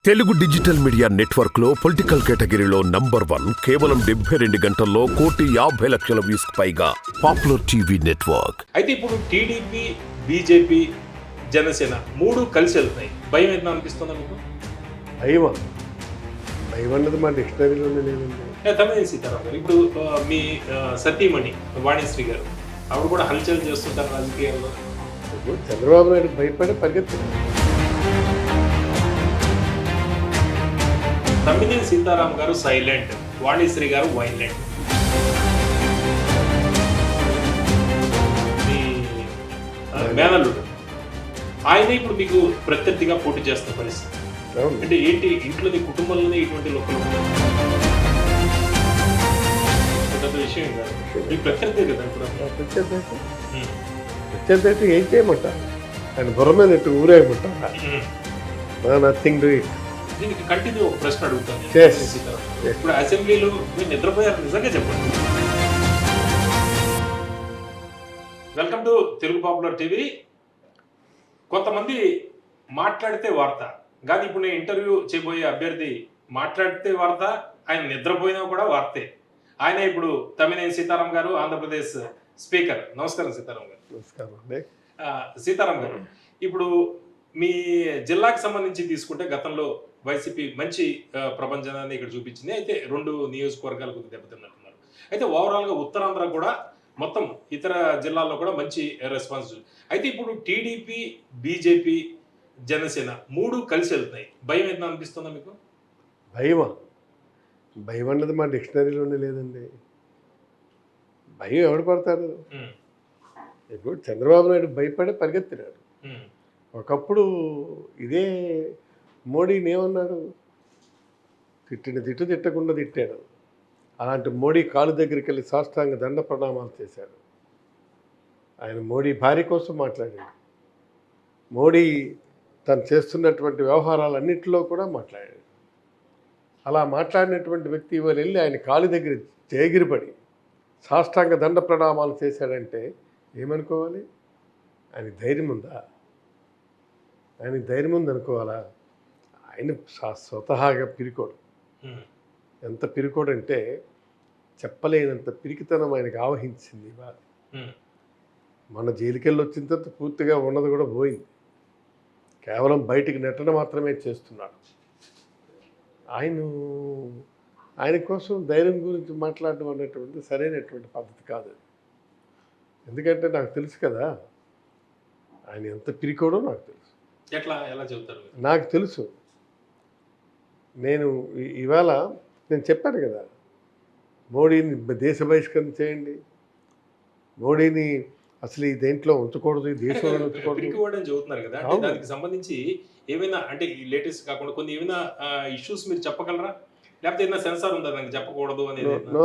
Telugu digital media network లో political కేటగిరీలో number 1 కేవలం 72 గంటల్లో 1,50,00,000 వ్యూస్ పైగా పాపులర్ టీవీ నెట్వర్క్. అయితే ఇప్పుడు టీడీపీ, బీజేపీ, జనసేన మూడు కలిసి వెళ్తాయి. భయం ఏదైనా అనిపిస్తుందా మీకు? భయం అన్నది మా డిక్షనరీలోనే లేదండి. తమిళ సీతారాం గారు ఇప్పుడు మీ సతీమణి వాణిశ్రీ గారు ఆవిడ కూడా హల్చల్ చేస్తుంటారు రాజకీయాల్లో. ఇప్పుడు చంద్రబాబు నాయుడు భయపడి పరిగెత్తారు. తమిళ సీతారాం గారు సైలెంట్, వాణిశ్రీ గారు వైలెంట్. మీ మేనల్లుడు ఆయన ఇప్పుడు మీకు ప్రత్యర్థిగా పోటీ చేస్తున్న పరిస్థితి అంటే ఏంటి? ఇంట్లోని కుటుంబంలోనే ఇటువంటి లోకలు పెద్ద విషయం కాదు. మీకు ప్రత్యర్థి కదా ఇప్పుడు. ప్రత్యర్థి ఏం చేయమంటారు? ఆయన బుర్ర మీద ఎట్టు ఊరేయమంటారా? Nothing do it. దీనికి కంటిన్యూ ఒక ప్రశ్న అడుగుతాను. Yes. ఇప్పుడు అసెంబ్లీలో మీరు నిద్రపోయారు, నిజంగా చెప్పండి. Welcome to Telugu popular TV. కొంతమంది మాట్లాడితే వార్త, కానీ ఇప్పుడు నేను ఇంటర్వ్యూ చేయబోయే అభ్యర్థి మాట్లాడితే వార్త, ఆయన నిద్రపోయినా కూడా వార్తే. ఆయన ఇప్పుడు తమ్మినేని సీతారాం గారు, ఆంధ్రప్రదేశ్ స్పీకర్. నమస్కారం సీతారాం గారు. నమస్కారం అండి. సీతారాం గారు, ఇప్పుడు మీ జిల్లాకి సంబంధించి తీసుకుంటే గతంలో వైసీపీ మంచి ప్రభంజనాన్ని ఇక్కడ చూపించింది. అయితే 2 నియోజకవర్గాలు కొద్దిగా దెబ్బతిన్నట్టున్నారు. అయితే ఓవరాల్గా ఉత్తరాంధ్ర కూడా మొత్తం ఇతర జిల్లాల్లో కూడా మంచి రెస్పాన్స్. అయితే ఇప్పుడు టీడీపీ, బీజేపీ, జనసేన మూడు కలిసి వెళ్తున్నాయి. భయం ఏదైనా అనిపిస్తుందా మీకు? భయం అన్నది మా డిక్షనరీలోనే లేదండి. భయం ఎవడు పడతాడు? ఇప్పుడు చంద్రబాబు నాయుడు భయపడి పరిగెత్తినాడు. ఒకప్పుడు ఇదే మోడీని ఏమన్నాడు? తిట్టు తిట్టకుండా తిట్టాడు. అలాంటి మోడీ కాలు దగ్గరికి వెళ్ళి సాష్టాంగ దండ ప్రణామాలు చేశాడు. ఆయన మోడీ భార్య కోసం మాట్లాడాడు. మోడీ తను చేస్తున్నటువంటి వ్యవహారాలన్నింటిలో కూడా మాట్లాడాడు. అలా మాట్లాడినటువంటి వ్యక్తి ఇవాళ వెళ్ళి ఆయన కాలు దగ్గర చేగిరిపడి సాష్టాంగ దండ ప్రణామాలు చేశాడంటే ఏమనుకోవాలి? ఆయన ధైర్యం ఉందా? ఆయన ధైర్యం ఉంది అనుకోవాలా? ఆయన స్వతహాగా పిరికోడు. ఎంత పిరికోడు అంటే చెప్పలేనంత పిరికితనం ఆయనకు ఆవహించింది ఇవాళ. మన జైలుకెళ్ళి వచ్చిన తర్వాత పూర్తిగా ఉన్నది కూడా పోయింది. కేవలం బయటికి నెట్టడం మాత్రమే చేస్తున్నాడు. ఆయన కోసం ధైర్యం గురించి మాట్లాడడం అనేటువంటిది సరైనటువంటి పద్ధతి కాదు. ఎందుకంటే నాకు తెలుసు కదా ఆయన ఎంత పిరికోడో నాకు తెలుసు. ఎలా చెబుతారు? నాకు తెలుసు. ఇవాళ నేను చెప్పాను కదా, మోడీని దేశ బహిష్కరణ చేయండి, మోడీని అసలు ఈ దేంట్లో ఉంచకూడదు, ఈ దేశంలో ఉంచకూడదు చెబుతున్నారు కదా. దానికి సంబంధించి ఏమైనా అంటే ఈ లేటెస్ట్ కాకుండా కొన్ని ఏమైనా ఇష్యూస్ మీరు చెప్పగలరా? లేకపోతే ఏదైనా సెన్సార్ ఉందా దానికి చెప్పకూడదు అనేది? నో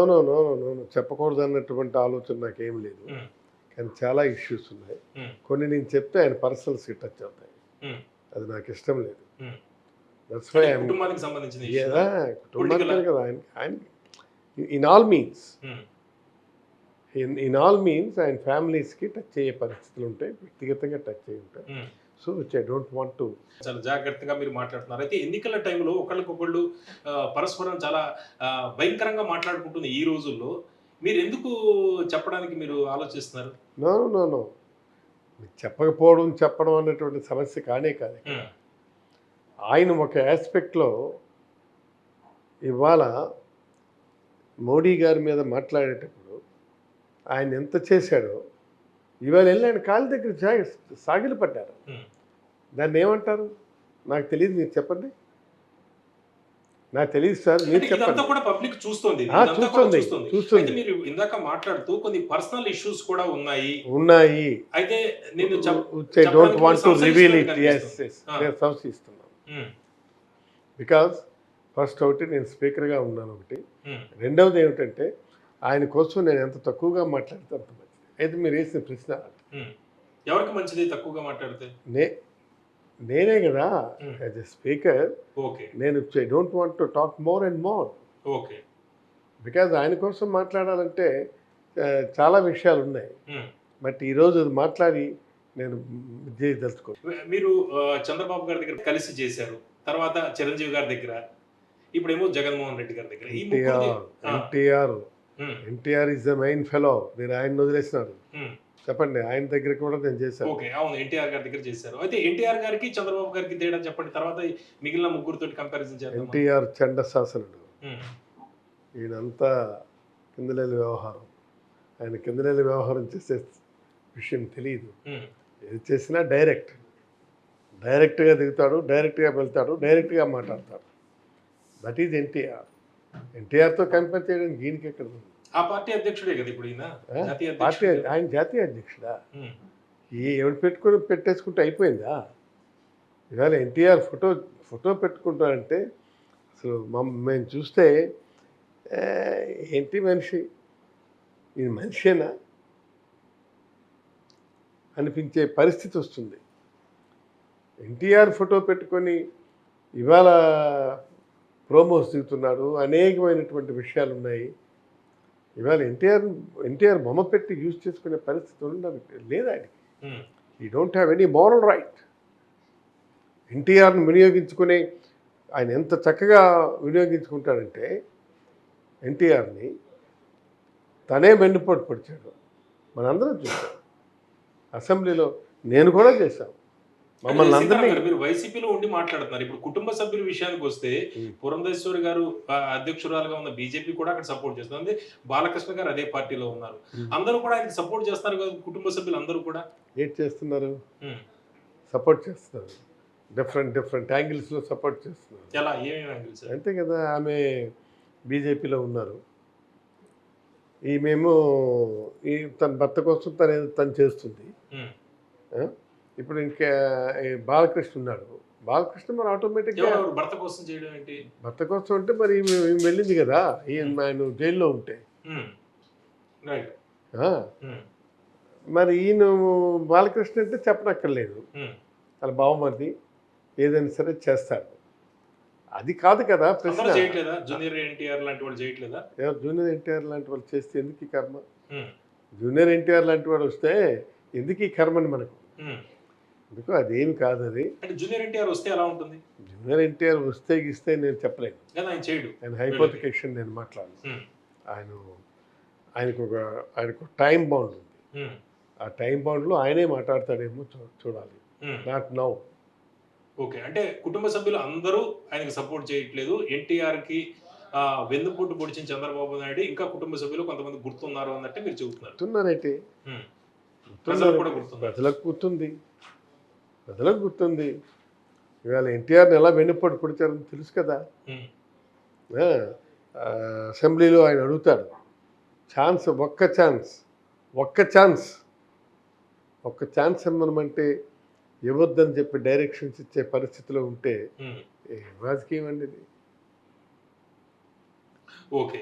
చెప్పకూడదు అన్నటువంటి ఆలోచన నాకేం లేదు. కానీ చాలా ఇష్యూస్ ఉన్నాయి. కొన్ని నేను చెప్తే ఆయన పర్సనల్స్ టచ్ అవుతాయి. అది నాకు ఇష్టం లేదు. కుటుంబానికి సంబంధించిన కుటుంబానికి కదా ఆయన ఇన్ ఆల్ మీన్స్ ఆయన ఫ్యామిలీస్కి టచ్ అయ్యే పరిస్థితులు ఉంటాయి, వ్యక్తిగతంగా టచ్ అయ్యి ఉంటాయి. So which I don't want to. చాలా జాగ్రత్తగా మీరు మాట్లాడుతున్నారు. అయితే ఎన్నికల టైంలో ఒకళ్ళకొకళ్ళు పరస్పరం చాలా భయంకరంగా మాట్లాడుకుంటుంది ఈ రోజుల్లో. మీరు ఎందుకు చెప్పడానికి మీరు ఆలోచిస్తున్నారు? నో చెప్పడం అనేటువంటి సమస్య కానే కాదు. ఆయన ఒక ఆస్పెక్ట్లో ఇవాళ మోడీ గారి మీద మాట్లాడేటప్పుడు ఆయన ఎంత చేశాడో ఇవాళ వెళ్ళి ఆయన కాళ్ళ దగ్గర సాగిలు పడ్డారు. దాన్ని ఏమంటారు నాకు తెలియదు, మీరు చెప్పండి. నాకు తెలియదు సార్, మీరు చెప్పండి. కూడా పబ్లిక్ చూస్తుంది. మీరు ఇందాక మాట్లాడుతూ కొన్ని పర్సనల్ ఇష్యూస్ కూడా ఉన్నాయి. అయితే నేను don't want to reveal it. నేను సంశయిస్తున్నాను. బికాజ్ ఫస్ట్ ఒకటి నేను స్పీకర్గా ఉన్నాను, ఒకటి. రెండవది ఏమిటంటే ఆయన కోసం నేను ఎంత తక్కువగా మాట్లాడితే అంత మంచిది. అయితే మీరు వేసిన ప్రశ్న ఎవరికి మంచిది తక్కువగా మాట్లాడితే? నేనే కదా యాజ్ ఎ స్పీకర్. నేను I don't want to talk more and more. Because ఆయన కోసం మాట్లాడాలంటే చాలా విషయాలు ఉన్నాయి. బట్ ఈరోజు అది మాట్లాడి నేను విజయదలుచుకో. మీరు చంద్రబాబు గారి దగ్గర కలిసి చేశారు, తర్వాత చిరంజీవి గారి దగ్గర, ఇప్పుడేమో జగన్మోహన్ రెడ్డి గారి దగ్గర. ఈ ముగ్గురిది ఎన్టీఆర్ హ్మ్. NTR is the main fellow. మీరు ఆయన వదిలేసినారు. హ్మ్. చెప్పండి, ఆయన దగ్గర కూడా నేను చేశాను. ఓకే. అవును. ఎన్టీఆర్ గారి దగ్గర చేశారు. అయితే ఎన్టీఆర్ గారికి, చంద్రబాబు గారికి తేడా చెప్పండి. తర్వాత ఈ మిగిలిన ముగ్గురితోటి కంపారిజన్ చేద్దామా? ఎన్టీఆర్ చండశాసనుడు, హ్మ్. ఈయనంతా కిందలేని వ్యవహారం. ఆయన కిందలేని వ్యవహారం చేసే విషయం తెలియదు. హ్మ్. ఏది చేసినా డైరెక్ట్గా దిగుతాడు, డైరెక్ట్గా వెళ్తాడు, డైరెక్ట్గా మాట్లాడతాడు. That is NTR. ఎన్టీఆర్తో కంపేర్ చేయడానికి దీనికి ఎక్కడ ఉంది? ఆ పార్టీ అధ్యక్షుడే కదా ఇప్పుడు ఈయన. జాతీయ పార్టీ అధ్యక్షుడు. ఆయన జాతీయ అధ్యక్షుడా? హ్మ్. ఎవడు పెట్టేసుకుంటే అయిపోయిందా? ఇవాళ ఎన్టీఆర్ ఫోటో పెట్టుకుంటారంటే అసలు మేము చూస్తే "ఏ, ఏంటి మనిషి, ఇది మనిషేనా అనిపించే పరిస్థితి వస్తుంది. ఎన్టీఆర్ ఫోటో పెట్టుకొని ఇవాళ ప్రోమోస్ దిగుతున్నాడు. అనేకమైనటువంటి విషయాలు ఉన్నాయి. ఇవాళ ఎన్టీఆర్ బొమ్మ పెట్టి యూజ్ చేసుకునే పరిస్థితి ఉండదు, లేదు ఆయనకి. హ్మ్. ఈ don't have any moral right. ఎన్టీఆర్ని వినియోగించుకుని ఆయన ఎంత చక్కగా వినియోగించుకుంటాడంటే ఎన్టీఆర్ని తనే వెన్నుపోటు పొడిచాడు. మనందరం చూసాం. అసెంబ్లీలో నేను కూడా చేశాను. మమ్మల్ని సీతారాం అందరినీ గారు, మీరు వైసీపీలో ఉండి మాట్లాడుతున్నారు. ఇప్పుడు కుటుంబ సభ్యుల విషయానికి వస్తే పురంధేశ్వరి గారు అధ్యక్షురాలుగా ఉన్న బీజేపీ కూడా అక్కడ సపోర్ట్ చేస్తుంది. బాలకృష్ణ గారు అదే పార్టీలో ఉన్నారు. అందరూ కూడా ఆయనకి సపోర్ట్ చేస్తారు కదా, కుటుంబ సభ్యులు అందరూ కూడా. ఏం చేస్తున్నారు? హ్మ్. సపోర్ట్ చేస్తున్నారు. డిఫరెంట్ యాంగిల్స్లో సపోర్ట్ చేస్తున్నారు. ఎలా, ఏమేమి యాంగిల్స్? అంతే కదా. ఆమె బీజేపీలో ఉన్నారు, ఈమెమో తన భర్త కోసం తను చేస్తుంది. హ్మ్. ఆ? ఇప్పుడు ఇంకా ఈ బాలకృష్ణ ఉన్నాడు. బాలకృష్ణ మరి ఆటోమేటిక్గా ఎవరు భర్త కోసం చేయడం ఏంటి? భర్త కోసం అంటే మరి ఈమె వెళ్ళింది కదా, ఆయన జైల్లో ఉంటే. హ్మ్. రైట్. ఆ? హ్మ్. మరి ఈయన బాలకృష్ణ అంటే చెప్పనక్కర్లేదు, హ్మ్. వాళ్ళ బావమరిది ఏదైనా సరే చేస్తాడు. అది కాదు కదా అందరూ ప్రశ్న. చేయట్లేదా? జూనియర్ ఎన్టీఆర్ లాంటి వాళ్ళు చేయట్లేదా? ఎవరు జూనియర్ ఎన్టీఆర్ లాంటి వాళ్ళు చేస్తే ఎందుకు ఈ కర్మ? హ్మ్. జూనియర్ ఎన్టీఆర్ లాంటి వాడు వస్తే ఎందుకు ఈ కర్మని మనకు? హ్మ్. ఎందుకు అదేమి కాదు అది. అంటే జూనియర్ ఎన్టీఆర్ వస్తే ఎలా ఉంటుంది? జూనియర్ ఎన్టీఆర్ వస్తే గిస్తే నేను చెప్పలేను. కదా, ఆయన చేయడు. ఆయన హైపోతికేషన్ నేను మాట్లాడను. హ్మ్. ఆయనకు టైం బౌండ్ ఉంది. హ్మ్. ఆ టైం బౌండ్లో ఆయనే మాట్లాడతాడేమో చూడాలి. హ్మ్. Not now. ఓకే. అంటే కుటుంబ సభ్యులు అందరూ ఆయనకి సపోర్ట్ చేయట్లేదు. ఎన్టీఆర్‌కి వెన్నుపోటు పొడిచిన చంద్రబాబు నాయుడు ఇంకా కుటుంబ సభ్యులు కొంతమంది గుర్తున్నారు అన్నట్టే మీరు చెబుతున్నారు. గుర్తున్నారైతే హ్మ్. ప్రజలకు కూడా గుర్తుంది. ప్రజలకు గుర్తుంది. ఇవాళ ఎన్టీఆర్ని ఎలా వెన్నుపోటు పొడిచారని తెలుసు కదా. హ్మ్. ఆ, అసెంబ్లీలో ఆయన అడుగుతాడు, ఒక్క ఛాన్స్ ఇమ్మనమంటే ఇవ్వద్దని చెప్పి డైరెక్షన్స్ ఇచ్చే పరిస్థితిలో ఉంటే హ్మ్. రాజకీయం అండి ఇది. ఓకే.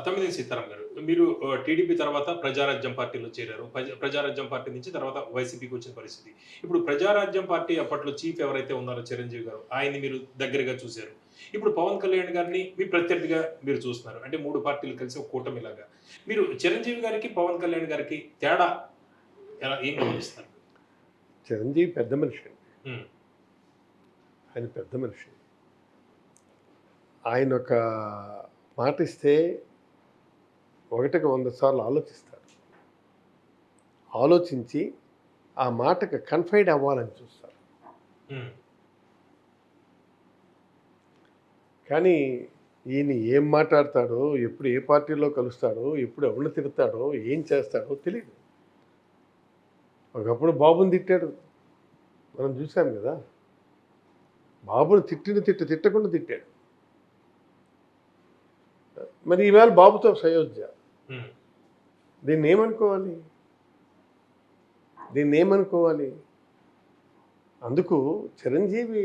తమ్మినేని సీతారాం గారు, మీరు టీడీపీ తర్వాత ప్రజారాజ్యం పార్టీలో చేరారు. ప్రజారాజ్యం పార్టీ నుంచి తర్వాత వైసీపీకి వచ్చిన పరిస్థితి. ఇప్పుడు ప్రజారాజ్యం పార్టీ అప్పట్లో చీఫ్ ఎవరైతే ఉన్నారో చిరంజీవి గారు, ఆయన్ని మీరు దగ్గరగా చూశారు. ఇప్పుడు పవన్ కళ్యాణ్ గారిని మీ ప్రత్యర్థిగా మీరు చూస్తున్నారు. అంటే 3 పార్టీలు కలిసి ఒక కూటమిలాగా. మీరు చిరంజీవి గారికి, పవన్ కళ్యాణ్ గారికి తేడా ఏం గమనిస్తారు? చిరంజీవి పెద్ద మనిషి అండి. హ్మ్. ఆయన పెద్ద మనిషి. ఆయన ఒక మాట ఇస్తే 100 సార్లు ఆలోచిస్తారు. ఆలోచించి ఆ మాటకు కన్ఫైడ్ అవ్వాలని చూస్తారు. హ్మ్. కానీ ఈయన ఏం మాట్లాడతాడో, ఎప్పుడు ఏ పార్టీలో కలుస్తాడో, ఎప్పుడు ఎవరిని తిడతాడో, ఏం చేస్తాడో తెలియదు. ఒకప్పుడు బాబుని తిట్టాడు, మనం చూసాం కదా. బాబుని తిట్టకుండా తిట్టాడు. మరి ఈవేళ బాబుతో సయోధ్య. హ్మ్. దీన్ని ఏమనుకోవాలి? అందుకు చిరంజీవి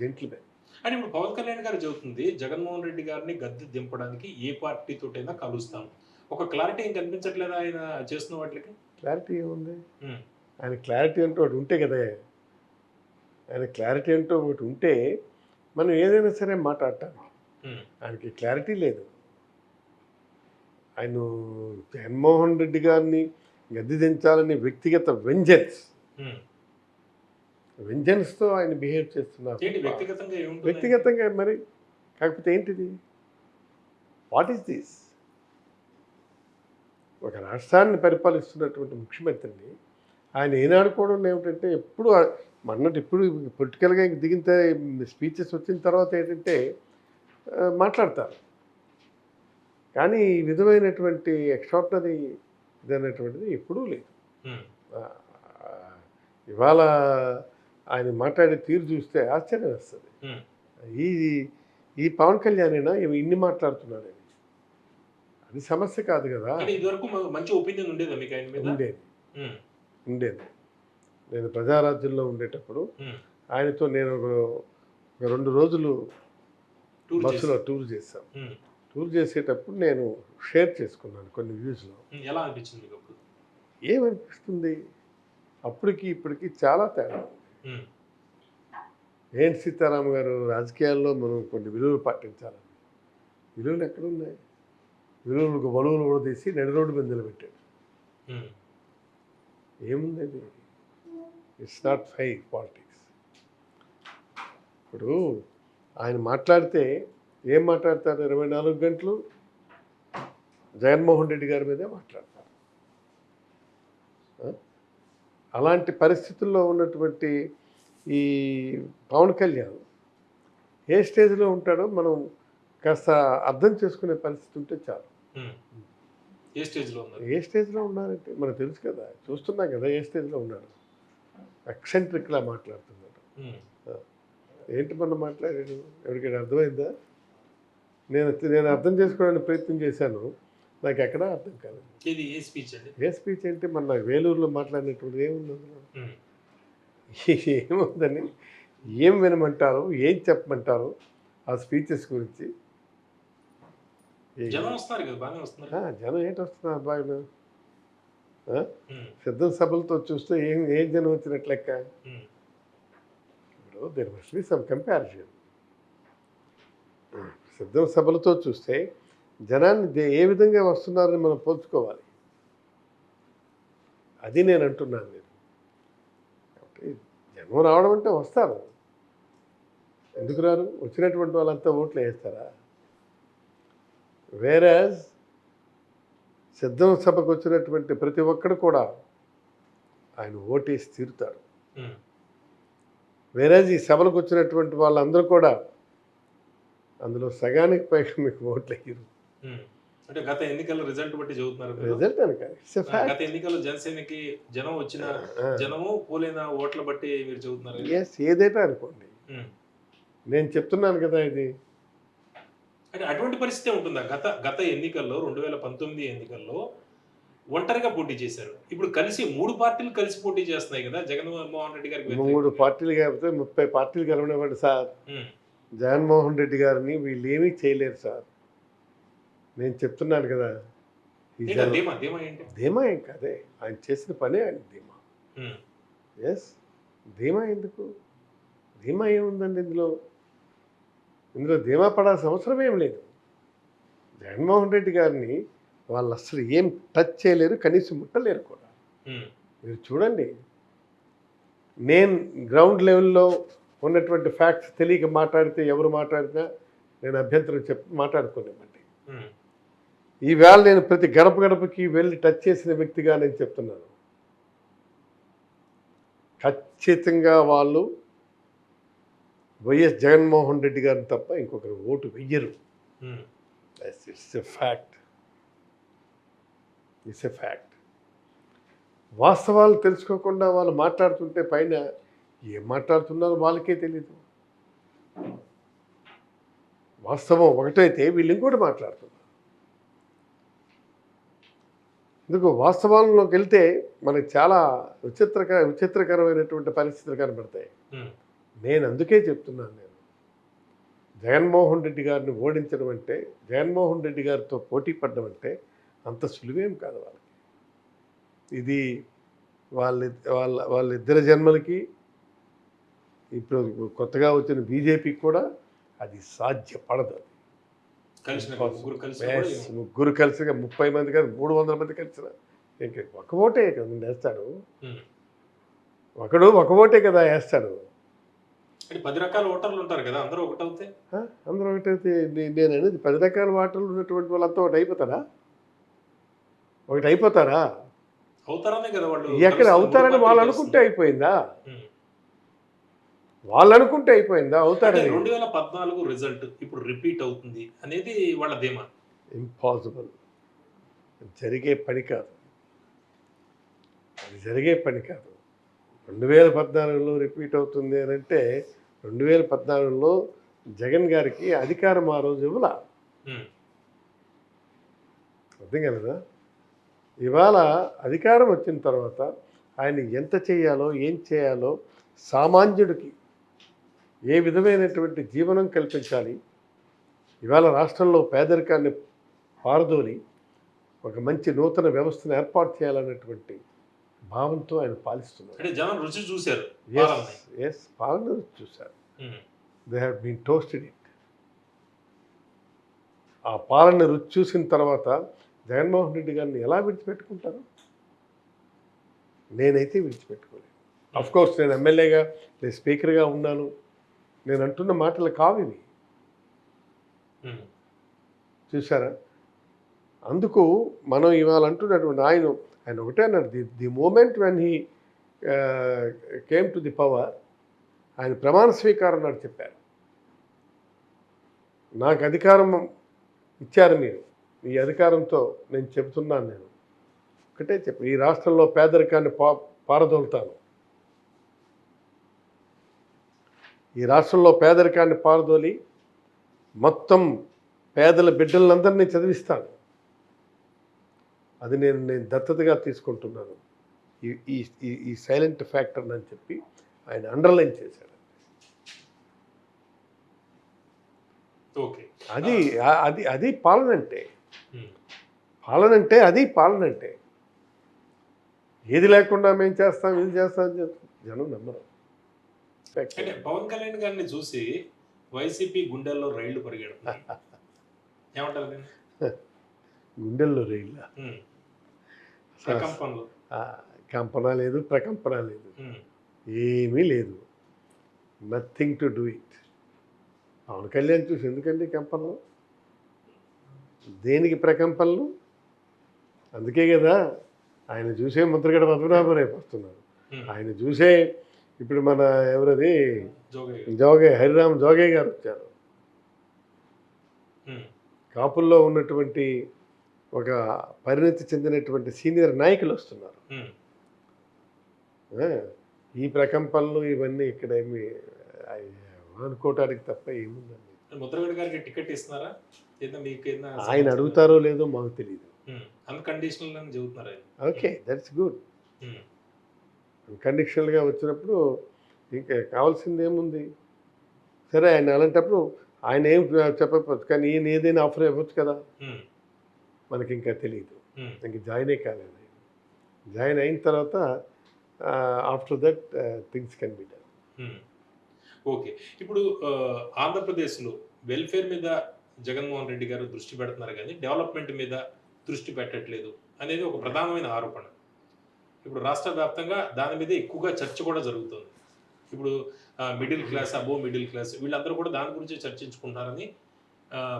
జెంట్ల్మెన్. అంటే ఇప్పుడు పవన్ కళ్యాణ్ గారు చెబుతుంది, జగన్మోహన్ రెడ్డి గారిని గద్దె దింపడానికి ఏ పార్టీతోటైనా కలుస్తాం. ఒక క్లారిటీ ఏం కనిపించట్లేదా ఆయన చేస్తున్న వాటికి? క్లారిటీ ఏముంది? హ్మ్. ఆయన క్లారిటీ అంటూ ఒకటి ఉంటే కదా. ఆయన క్లారిటీ అంటూ ఒకటి ఉంటే మనం ఏదైనా సరే మాట్లాడటానికి. హ్మ్. ఆయనకి క్లారిటీ లేదు. ఆయన జగన్మోహన్ రెడ్డి గారిని గద్దె దించాలని వ్యక్తిగత వెంజెన్స్, హ్మ్. వెంజన్స్తో ఆయన బిహేవ్ చేస్తున్నారు. ఏంటి వ్యక్తిగతంగా ఏముంటుంది? వ్యక్తిగతంగా మరి కాకపోతే ఏంటిది, వాట్ ఈస్ దిస్? ఒక రాష్ట్రాన్ని పరిపాలిస్తున్నటువంటి ముఖ్యమంత్రిని ఆయన ఏనాడుకోవడం ఏమిటంటే ఎప్పుడు అన్నట్టు ఇప్పుడు పొలిటికల్గా దిగిన స్పీచెస్ వచ్చిన తర్వాత ఏంటంటే మాట్లాడతారు. కానీ ఈ విధమైనటువంటి ఎక్స్ట్రాడినరీ ఇది అనేటువంటిది ఎప్పుడూ లేదు. ఇవాళ ఆయన మాట్లాడే తీరు చూస్తే ఆశ్చర్యం వేస్తుంది. ఈ ఈ పవన్ కళ్యాణ్ అయినా ఇన్ని మాట్లాడుతున్నాడని, అది సమస్య కాదు కదా. ఇదివరకు మంచి ఒపీనియన్ ఉండేదా మీకు ఆయన మీద? ఉండేది. నేను ప్రజారాజ్యంలో ఉండేటప్పుడు ఆయనతో నేను ఒక 2 రోజులు బస్సులో టూర్ చేశాం. టూర్ చేసేటప్పుడు నేను షేర్ చేసుకున్నాను కొన్ని వ్యూస్లో. ఎలా అనిపించింది మీకు అప్పుడు? ఏమనిపిస్తుంది, అప్పటికి ఇప్పటికి చాలా తేడా. ఏంటి సీతారాం గారు, రాజకీయాల్లో మనం కొన్ని విలువలు పాటించాలని. విలువలు ఎక్కడున్నాయి? విలువలకు బలువులు కూడా తీసి నడి రోడ్డు మీద నిలబెట్టాడు. ఏముంది అది? It's not fire politics. ఇప్పుడు ఆయన మాట్లాడితే ఏం మాట్లాడతారు? 24 గంటలు జగన్మోహన్ రెడ్డి గారి మీదే మాట్లాడతారు. అలాంటి పరిస్థితుల్లో ఉన్నటువంటి ఈ పవన్ కళ్యాణ్ ఏ స్టేజ్లో ఉంటాడో మనం కాస్త అర్థం చేసుకునే పరిస్థితి ఉంటే చాలు. ఏ స్టేజ్లో ఉన్నారు? ఏ స్టేజ్లో ఉన్నారంటే మనకు తెలుసు కదా, చూస్తున్నాం కదా ఏ స్టేజ్లో ఉన్నాడు. ఎక్సెంట్రిక్లా మాట్లాడుతున్నాడు. ఏంటి మనం మాట్లాడాడు? ఎవరికైనా అర్థమైందా? నేను అర్థం చేసుకోవడానికి ప్రయత్నం చేశాను, నాకు ఎక్కడా అర్థం కాలేదు. ఇది ఏ స్పీచ్ అండి? ఏ స్పీచ్ అంటే మన వేలూరులో మాట్లాడినటువంటి ఏముంది అందులో? ఏముందని, ఏం వినమంటారు, ఏం చెప్పమంటారు ఆ స్పీచెస్ గురించి? జనం వస్తున్నారు కదా, బాగానే వస్తున్నారు. జనం ఏంటి వస్తున్నారు బాగా? సిద్ధం సభలతో చూస్తే ఏం జనం వచ్చినట్లు లెక్క. ఇప్పుడు there must be some comparison. సిద్ధం సభలతో చూస్తే జనాన్ని ఏ విధంగా వస్తున్నారని మనం పోల్చుకోవాలి. అది నేను అంటున్నాను. నేను కాబట్టి జనం రావడం అంటే వస్తారు, ఎందుకు రారు? వచ్చినటువంటి వాళ్ళంతా ఓట్లు వేస్తారా? వేరేజ్ సిద్ధం సభకు వచ్చినటువంటి ప్రతి ఒక్కడు కూడా ఆయన ఓటేసి తీరుతాడు. వేరేజ్ ఈ సభలకు వచ్చినటువంటి వాళ్ళందరూ కూడా అందులో సగానికి పైగా మీకు ఓట్లు అయ్యారు. అంటే గత ఎన్నికల రిజల్ట్ బట్టి చదువుతున్నారు. రిజల్ట్ అని కాదు, గత ఎన్నికల్లో జనసేనకి జనం వచ్చిన జనము పోలేన ఓట్ల బట్టి మీరు చదువుతున్నారు. ఎస్, ఏదైతే అనుకోండి, నేను చెప్తున్నాను కదా ఇది. అంటే అటువంటి పరిస్థితి ఉంటుందా? గత ఎన్నికల్లో 2019 ఎన్నికల్లో ఒంటరిగా పోటీ చేశారు. ఇప్పుడు కలిసి 3 పార్టీలు కలిసి పోటీ చేస్తున్నాయి కదా జగన్మోహన్ రెడ్డి గారికి. 3 పార్టీలు కాకపోతే 30 పార్టీలు కలవనివ్వండి సార్. జగన్మోహన్ రెడ్డి గారిని వీళ్ళు ఏమీ చేయలేరు సార్. నేను చెప్తున్నాను కదా. ధీమా ఏం కాదే, ఆయన చేసిన పనే ఆయన ధీమా. ఎస్, ధీమా ఎందుకు? ధీమా ఏముందండి ఇందులో ధీమా పడాల్సిన అవసరం ఏం లేదు. జగన్మోహన్ రెడ్డి గారిని వాళ్ళు అసలు ఏం టచ్ చేయలేరు, కనీసం ముట్టలేరు కూడా. మీరు చూడండి, నేను గ్రౌండ్ లెవెల్లో ఉన్నటువంటి ఫ్యాక్ట్స్ తెలియక మాట్లాడితే ఎవరు మాట్లాడినా నేను అభ్యంతరం మాట్లాడుకోలేమండి. ఈవేళ నేను ప్రతి గడపకి వెళ్ళి టచ్ చేసిన వ్యక్తిగా నేను చెప్తున్నాను, ఖచ్చితంగా వాళ్ళు వైఎస్ జగన్మోహన్ రెడ్డి గారిని తప్ప ఇంకొకరు ఓటు వెయ్యరు. It's a fact. It's a fact. వాస్తవాలు తెలుసుకోకుండా వాళ్ళు మాట్లాడుతుంటే పైన ఏం మాట్లాడుతున్నారో వాళ్ళకే తెలీదు. వాస్తవం ఒకటైతే వీళ్ళు ఇంకోటి మాట్లాడుతున్నారు. ఎందుకు వాస్తవాల్లోకి వెళ్తే మనకి చాలా విచిత్రకరమైనటువంటి పరిస్థితులు కనబడతాయి. నేను అందుకే చెప్తున్నాను, నేను జగన్మోహన్ రెడ్డి గారిని ఓడించడం అంటే, జగన్మోహన్ రెడ్డి గారితో పోటీ పడడం అంటే అంత సులువేం కాదు వాళ్ళకి. ఇది వాళ్ళిద్దరి జన్మలకి, ఇప్పుడు కొత్తగా వచ్చిన బీజేపీకి కూడా అది సాధ్యపడదు. ముగ్గురు కలిసిగా 30 మంది కాదు 300 మంది కలిసిన ఒక ఓటే కదా వేస్తాడు. ఒకడు ఒక ఓటే కదా వేస్తాడు. అంటే 10 రకాల ఓటర్లు ఉంటారు కదా, అందరూ ఒకటవుతే ఆ? అందరూ ఒకటైతే నేను అనేది 10 రకాల వాటర్లు ఉన్నటువంటి వాళ్ళంతా ఒకటి అయిపోతారా? ఒకటి అయిపోతారా? అవుతారనే కదా వాళ్ళు ఎక్కడ కలుస్తారు, అవుతారని 3 వాళ్ళు పార్టీలు అనుకుంటే కలుస్తున్నారు. అయిపోయిందా? ఉమ్. వాళ్ళు అనుకుంటే అయిపోయిందా? అంటే అవుతారని 2014 రిజల్ట్ ఇప్పుడు రిపీట్ అవుతుంది అనేది వాళ్ళ ధీమా. ఇంపాసిబుల్. జరిగే పని కాదు. అది జరిగే పని కాదు. 2014లో రిపీట్ అవుతుంది అని అంటే 2014లో జగన్ గారికి అధికారం ఆ రోజు ఇవ్వాల. ఉమ్. అర్థం కదా? ఇవాళ అధికారం వచ్చిన తర్వాత ఆయన ఎంత చేయాలో ఏం చేయాలో, సామాన్యుడికి ఏ విధమైనటువంటి జీవనం కల్పించాలి, ఇవాళ రాష్ట్రంలో పేదరికాన్ని పారదోలి ఒక మంచి నూతన వ్యవస్థను ఏర్పాటు చేయాలన్నటువంటి భావంతో ఆయన పాలిస్తున్నారు. అంటే జనం రుచి చూశారు ఎస్ పాలనని. ఎస్ పాలన చూశారు. Um. They have been toasted it. ఆ పాలన రుచి చూసిన తర్వాత జగన్మోహన్ రెడ్డి గారిని ఎలా విడిచిపెట్టుకుంటారు? నేనైతే విడిచిపెట్టుకోలేదు. అఫ్ కోర్స్ నేను ఎమ్మెల్యేగా, నేను స్పీకర్గా ఉన్నాను, నేను అంటున్న మాటలు కావు ఇవి. ఉమ్. చూసారా? అందుకు మనం ఇవాళ అంటున్నటువంటి ఆయన ఒకటే అన్నాడు, the moment when he came to the power, ఆయన ప్రమాణ స్వీకారం నాడు చెప్పారు, నాకు అధికారం ఇచ్చారు మీరు, ఈ అధికారంతో నేను చెబుతున్నాను, నేను ఒకటే చెప్పి ఈ రాష్ట్రంలో పేదరికాన్ని పారదోలుతాను, ఈ రాష్ట్రంలో పేదరికాన్ని పారదోలి మొత్తం పేదల బిడ్డలందరినీ చదివిస్తాను, అది నేను దత్తతగా తీసుకుంటున్నాను, ఈ ఈ ఈ సైలెంట్ ఫ్యాక్టర్ అని చెప్పి ఆయన అండర్లైన్ చేశాడు. ఓకే. అది అది అది పాలన అంటే. ఉమ్. పాలన అంటే అది పాలన అంటే. ఏది లేకుండా మేము చేస్తాం, ఇది చేస్తాం అని చెప్తాం, జనం నమ్మరు. అంటే పవన్ కళ్యాణ్ గారిని చూసి వైసీపీ గుండెల్లో రైళ్లు పరిగెడుతున్నాయి. ఏమంటారు దీన్ని? గుండెల్లో రైళ్ళ ఉమ్. ప్రకంపనలు. కంపన లేదు, ప్రకంపన లేదు, ఉమ్. ఏమీ లేదు. Nothing to do it. Pawan Kalyan చూసి ఎందుకండి కంపనలు, దేనికి ప్రకంపనలు? అందుకే కదా ఆయన చూసే ముద్రగడ పద్మనాభం రేపు వస్తున్నారు, ఉమ్. ఆయన చూసే ఇప్పుడు మన ఎవరది జోగయ్య. హరిరామ్ జోగయ్య గారు వచ్చారు. ఉమ్. కాపుల్లో ఉన్నటువంటి ఒక పరిణతి చెందినటువంటి సీనియర్ నాయకులు వస్తున్నారు. ఉమ్. ఆ, ఈ ప్రకంపనలు ఇవన్నీ ఇక్కడ ఏమి అనుకోవటానికి తప్ప ఏముందండి. ముద్రగడ గారికి టికెట్ ఇస్తున్నారా? ఏదో మీకు ఏదైనా ఆయన అడుగుతారో లేదో మాకు తెలియదు. అన్కండిషనల్ అని చెబుతున్నారు ఆయన. Okay, that's good. ఉమ్. కండిషనల్గా వచ్చినప్పుడు ఇంకా కావాల్సింది ఏముంది? సరే, ఆయన అలాంటప్పుడు ఆయన ఏం చెప్పకపోవచ్చు, కానీ ఈయన ఏదైనా ఆఫర్ ఇవ్వచ్చు కదా, ఉమ్. మనకి ఇంకా తెలియదు. ఉమ్. ఇంక జాయినే కాలేదు. జాయిన్ అయిన తర్వాత after that things can be done. Um. Okay. ఇప్పుడు ఆంధ్రప్రదేశ్లో వెల్ఫేర్ మీద జగన్మోహన్ రెడ్డి గారు దృష్టి పెడుతున్నారు కానీ డెవలప్మెంట్ మీద దృష్టి పెట్టట్లేదు అనేది ఒక ప్రధానమైన ఆరోపణ. ఇప్పుడు రాష్ట్ర వ్యాప్తంగా దాని మీద ఎక్కువగా చర్చ కూడా జరుగుతుంది. ఇప్పుడు middle class, above middle class వీళ్ళందరూ కూడా దాని గురించి చర్చించుకుంటున్నారని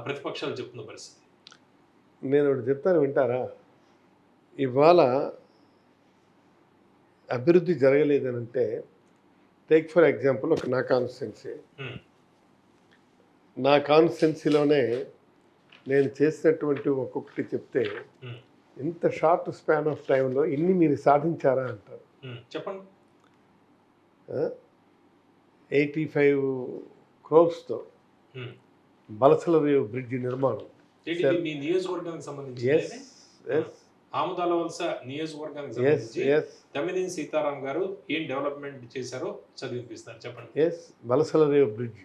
ప్రతిపక్షాలు చెప్తున్న పరిస్థితి. నేను ఒకటి చెప్తాను, వింటారా? ఇవాళ అభివృద్ధి జరగలేదనంటే, టేక్ ఫర్ ఎగ్జాంపుల్ ఒక నా కాన్స్టిట్యున్సీ, ఉమ్. నా కాన్స్టిట్యున్సీలోనే నేను చేసినటువంటి ఒక్కొక్కటి చెప్తే ఉమ్. ఇంత షార్ట్ స్పాన్ ఆఫ్ టైంలో ఇన్ని మీరు సాధించారా అంటారు. ఉమ్. చెప్పండి. 85 crores-తో ఉమ్. బలసల రేవు బ్రిడ్జి నిర్మాణం. ఏంటి ఇది మీ నియోజకవర్గానికి సంబంధించి ఎస్ ఎస్ ఆముదాల వలస నియోజకవర్గానికి ఎస్ సంబంధించి ఎస్ తమ్మినేని సీతారాం గారు ఏం డెవలప్మెంట్ చేశారో చదివిపిస్తారు, చెప్పండి. ఎస్ బలసల రేవు బ్రిడ్జ్,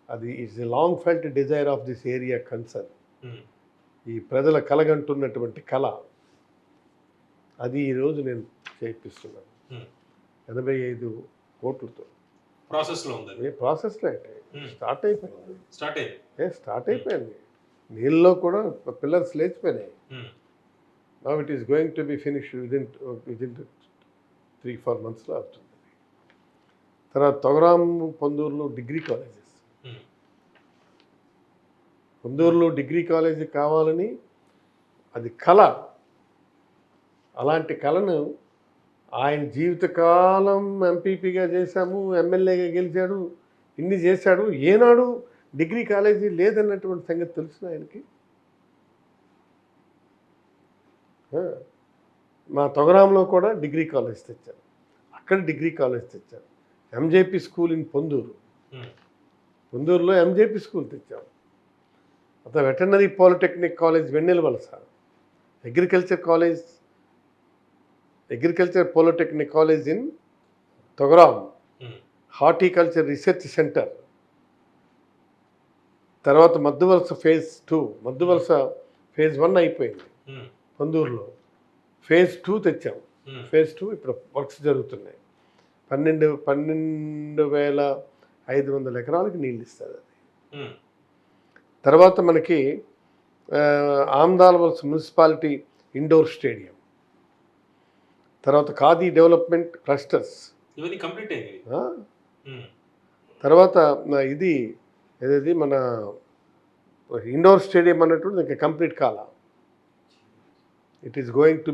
అది is a long felt desire of this area concern. Um. ఈ ప్రజల కలగంటున్నటువంటి కళ, అది ఈరోజు నేను చేయిస్తున్నాను. ఉమ్. 85 కోట్లతో. ప్రాసెస్లో ఉంది అది. ఏ ప్రాసెస్లో అంటే స్టార్ట్ అయిపోయింది. స్టార్ట్ అయింది. స్టార్ట్ అయిపోయింది. నీళ్ళలో కూడా పిల్లర్స్ లేచిపోయినాయి. Um. Now it is going to be finished within 3-4 మంత్స్లో అవుతుంది. తర్వాత తొగరాం పొందూరులో డిగ్రీ కాలేజెస్, పొందూరులో డిగ్రీ కాలేజీ కావాలని అది కళ. అలాంటి కళను ఆయన జీవితకాలం ఎంపీపీగా చేశాము, ఎమ్మెల్యేగా గెలిచాడు, ఇన్ని చేశాడు. ఏనాడు డిగ్రీ కాలేజీ లేదన్నటువంటి సంగతి తెలుసు ఆయనకి. మా తొగరాంలో కూడా డిగ్రీ కాలేజ్ తెచ్చారు, అక్కడ డిగ్రీ కాలేజ్ తెచ్చారు. ఎంజేపీ స్కూల్ ఇన్ పొందూరు, పొందూరులో ఎంజేపీ స్కూల్ తెచ్చాం. అతను veterinary polytechnic college Vennelavalasa, agriculture polytechnic college in Thogaram, horticulture research centre. తర్వాత మద్దువలస ఫేజ్ 2, మద్దువలస ఫేజ్ 1 అయిపోయింది పొందూరులో, ఫేజ్ 2 తెచ్చాం. ఫేజ్ 2 ఇప్పుడు వర్క్స్ జరుగుతున్నాయి. 12,500 ఎకరాలకి నీళ్ళు ఇస్తుంది అది. తర్వాత మనకి ఆమ్దాల వలస మున్సిపాలిటీ ఇండోర్ స్టేడియం, తర్వాత ఖాదీ డెవలప్మెంట్ క్లస్టర్స్, ఇవన్నీ కంప్లీట్ అయ్యాయి. తర్వాత ఇది ఏదైతే మన ఇండోర్ స్టేడియం అన్నట్టు ఇంకా కంప్లీట్ కాల. It is going to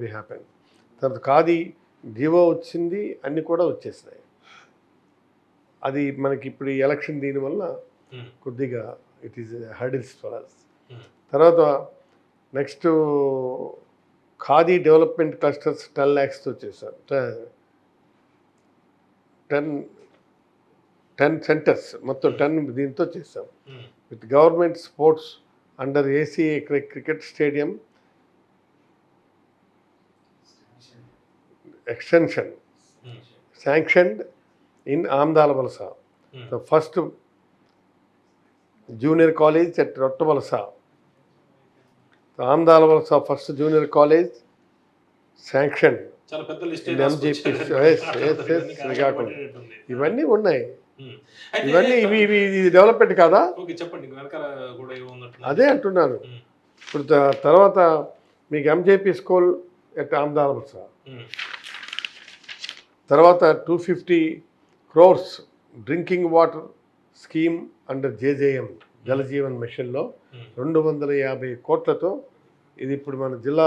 B happen. తర్వాత ఖాదీ జీవో వచ్చింది, అన్నీ కూడా వచ్చేసినాయి. అది మనకి ఇప్పుడు ఈ ఎలక్షన్ దీనివల్ల కొద్దిగా it is hurdles for us. తర్వాత నెక్స్ట్ ఖాదీ డెవలప్మెంట్ క్లస్టర్స్ 10 lakhsతో చేశారు. 10 సెంటర్స్ మొత్తం 10 దీంతో చేశాం. With government sports under ACA cricket stadium extension sanctioned in Amdala Valasa, the first junior college at Rottavalasa. The Amdala Valasa first junior college sanctioned. చాలా పెద్ద list in MGP. ఇవన్నీ ఉన్నాయి. ఇవన్నీ ఇవి డెవలప్మెంట్ కాదా? ఓకే, చెప్పండి. వెనకాల కూడా ఏమో ఉన్నట్టు. అదే అంటున్నాను. ఇప్పుడు తర్వాత మీకు ఎంజేపీ స్కూల్ ఎట్ ఆమ్దాల వలస, తర్వాత 250 crores drinking water scheme under JJM Jal Jeevan మిషన్లో 250 కోట్లతో ఇది ఇప్పుడు మన జిల్లా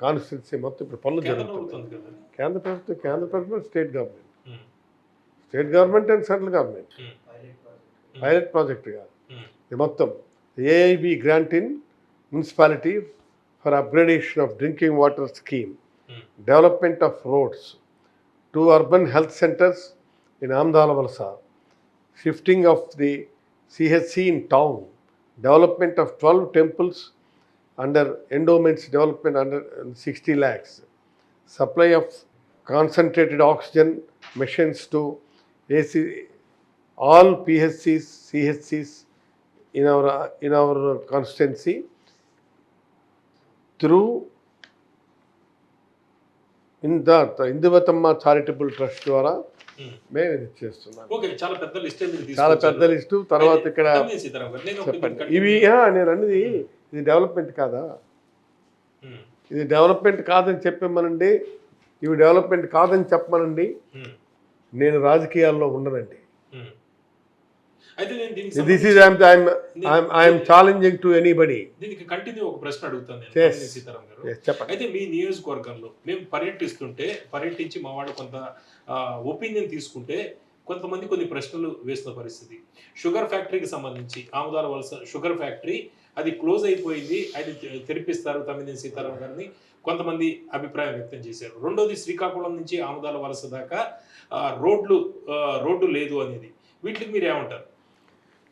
కాన్స్టిట్యున్సీ మొత్తం ఇప్పుడు పనులు జరుగుతుంది. కేంద్ర ప్రభుత్వం state government and central government pilot project కాదు ఇది మొత్తం. AIB grant in municipality for upgradation of drinking water scheme, development of roads, 2 urban health centers in Amdala Valasa, shifting of the CHC in town, development of 12 temples under endowments development under 60 lakhs, supply of concentrated oxygen machines to AC, all PHCs, CHCs in our constituency through Induvathamma charitable trust ద్వారా మేము ఇది చేస్తున్నాం. చాలా పెద్ద list. తర్వాత ఇక్కడ చెప్పండి ఇవి నేను అన్నది ఇది డెవలప్మెంట్ కాదా? ఇది డెవలప్మెంట్ కాదని చెప్పమనండి, ఇవి డెవలప్మెంట్ కాదని చెప్పమనండి. నేను రాజకీయాల్లో ఉండనండి. This is I'm challenging to anybody. దీనికి కంటిన్యూ ఒక ప్రశ్న అడుగుతాను నేను, సీతారాం గారు. అయితే మీ నియోజకవర్గంలో మేము పర్యటించి మా వాళ్ళు కొంత ఒపీనియన్ తీసుకుంటే కొంతమంది కొన్ని ప్రశ్నలు వేసిన పరిస్థితి. షుగర్ ఫ్యాక్టరీకి సంబంధించి ఆముదాల వలస షుగర్ ఫ్యాక్టరీ అది క్లోజ్ అయిపోయింది, అది తెరిపిస్తారు తమ్మినేని సీతారాం గారిని కొంతమంది అభిప్రాయం వ్యక్తం చేశారు. రెండోది శ్రీకాకుళం నుంచి ఆముదాల వలస దాకా రోడ్డు లేదు అనేది, వీటికి మీరు ఏమంటారు?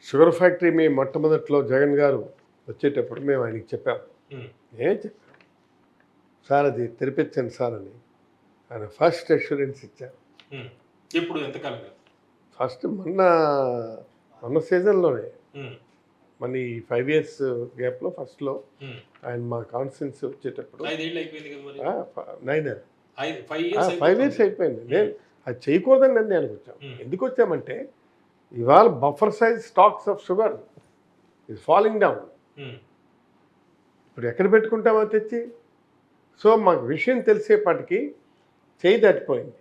షుగర్ ఫ్యాక్టరీ మేము మొట్టమొదట్లో జగన్ గారు వచ్చేటప్పుడు మేము ఆయనకి చెప్పాము, సార్ అది తెరిపించండి సార్ అని. ఆయన ఫస్ట్ అష్యూరెన్స్ ఇచ్చారు. ఇప్పుడు ఎంతకాలం? ఫస్ట్ మొన్న సీజన్లోనే, మన ఈ 5 years గ్యాప్లో ఫస్ట్లో ఆయన మా కాన్స్టిట్యున్సీ వచ్చేటప్పుడు 5 years అయిపోయింది. నేను అది చేయకూడదని నిర్ణయానికి వచ్చాం. ఎందుకు వచ్చామంటే ఇవాళ buffer size stocks of sugar is falling down. ఇప్పుడు ఎక్కడ పెట్టుకుంటామో తెచ్చి సో మాకు విషయం తెలిసేపాటికి చేయి దాటిపోయింది.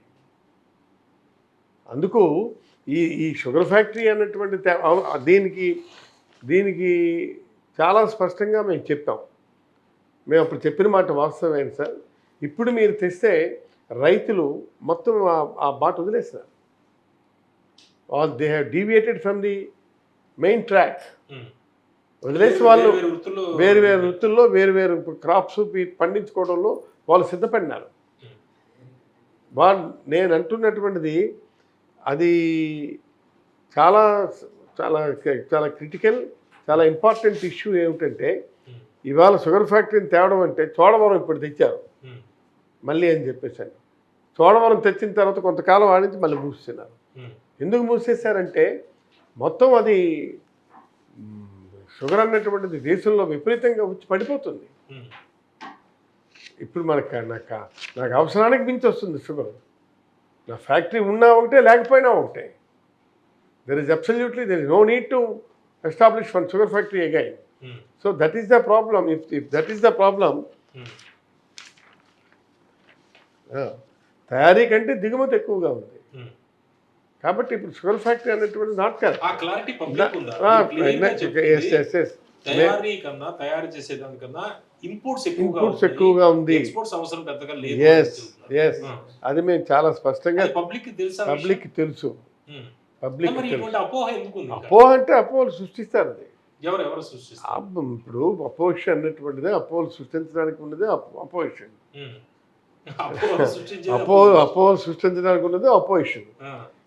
అందుకు ఈ షుగర్ ఫ్యాక్టరీ అన్నటువంటి దీనికి చాలా స్పష్టంగా మేము చెప్పాం. మేము అప్పుడు చెప్పిన మాట వాస్తవమైంది సార్. ఇప్పుడు మీరు తెస్తే రైతులు మొత్తం ఆ బాట వదిలేస్తారు. They have deviated from the main track. వదిలేసి వాళ్ళు వేరు వేరు వృత్తుల్లో వేరు వేరు క్రాప్స్ పండించుకోవడంలో వాళ్ళు సిద్ధపడినారు. నేను అంటున్నటువంటిది అది చాలా చాలా చాలా క్రిటికల్, చాలా ఇంపార్టెంట్ ఇష్యూ. ఏమిటంటే ఇవాళ షుగర్ ఫ్యాక్టరీని తేవడం అంటే చోడవరం ఇప్పుడు తెచ్చారు మళ్ళీ అని చెప్పేసాను. చోడవరం తెచ్చిన తర్వాత కొంతకాలం ఆడించి మళ్ళీ మూసేస్తున్నారు. ఎందుకు మూసేశారంటే మొత్తం అది షుగర్ అన్నటువంటిది దేశంలో విపరీతంగా వచ్చి పడిపోతుంది. ఇప్పుడు నాకు అవసరానికి మించి వస్తుంది షుగర్. నా ఫ్యాక్టరీ ఉన్నా ఒకటే లేకపోయినా ఒకటే. There is absolutely there is no need to establish one sugar factory again. So that is the problem. If that is the problem, తయారీ కంటే దిగుమతి ఎక్కువగా ఉంది. కాబట్టి ఇప్పుడు షుగర్ ఫ్యాక్టరీ అనేటువంటి నాట్ తయారు చేసేదానికన్నా ఇంపోర్ట్స్ ఎక్కువగా ఉంది. అవసరం పెద్దగా లేదు. అది మేము చాలా స్పష్టంగా పబ్లిక్ తెలుసు. అపోహ అంటే అపోహలు సృష్టిస్తారు. అది ఎవరు సృష్టిస్తారు? ఇప్పుడు అపోజిషన్ అన్నటువంటిది అపోహలు సృష్టించడానికి ఉన్నది అపోజిషన్. అపోహలు సృష్టించడానికి ఉన్నది అపోజిషన్.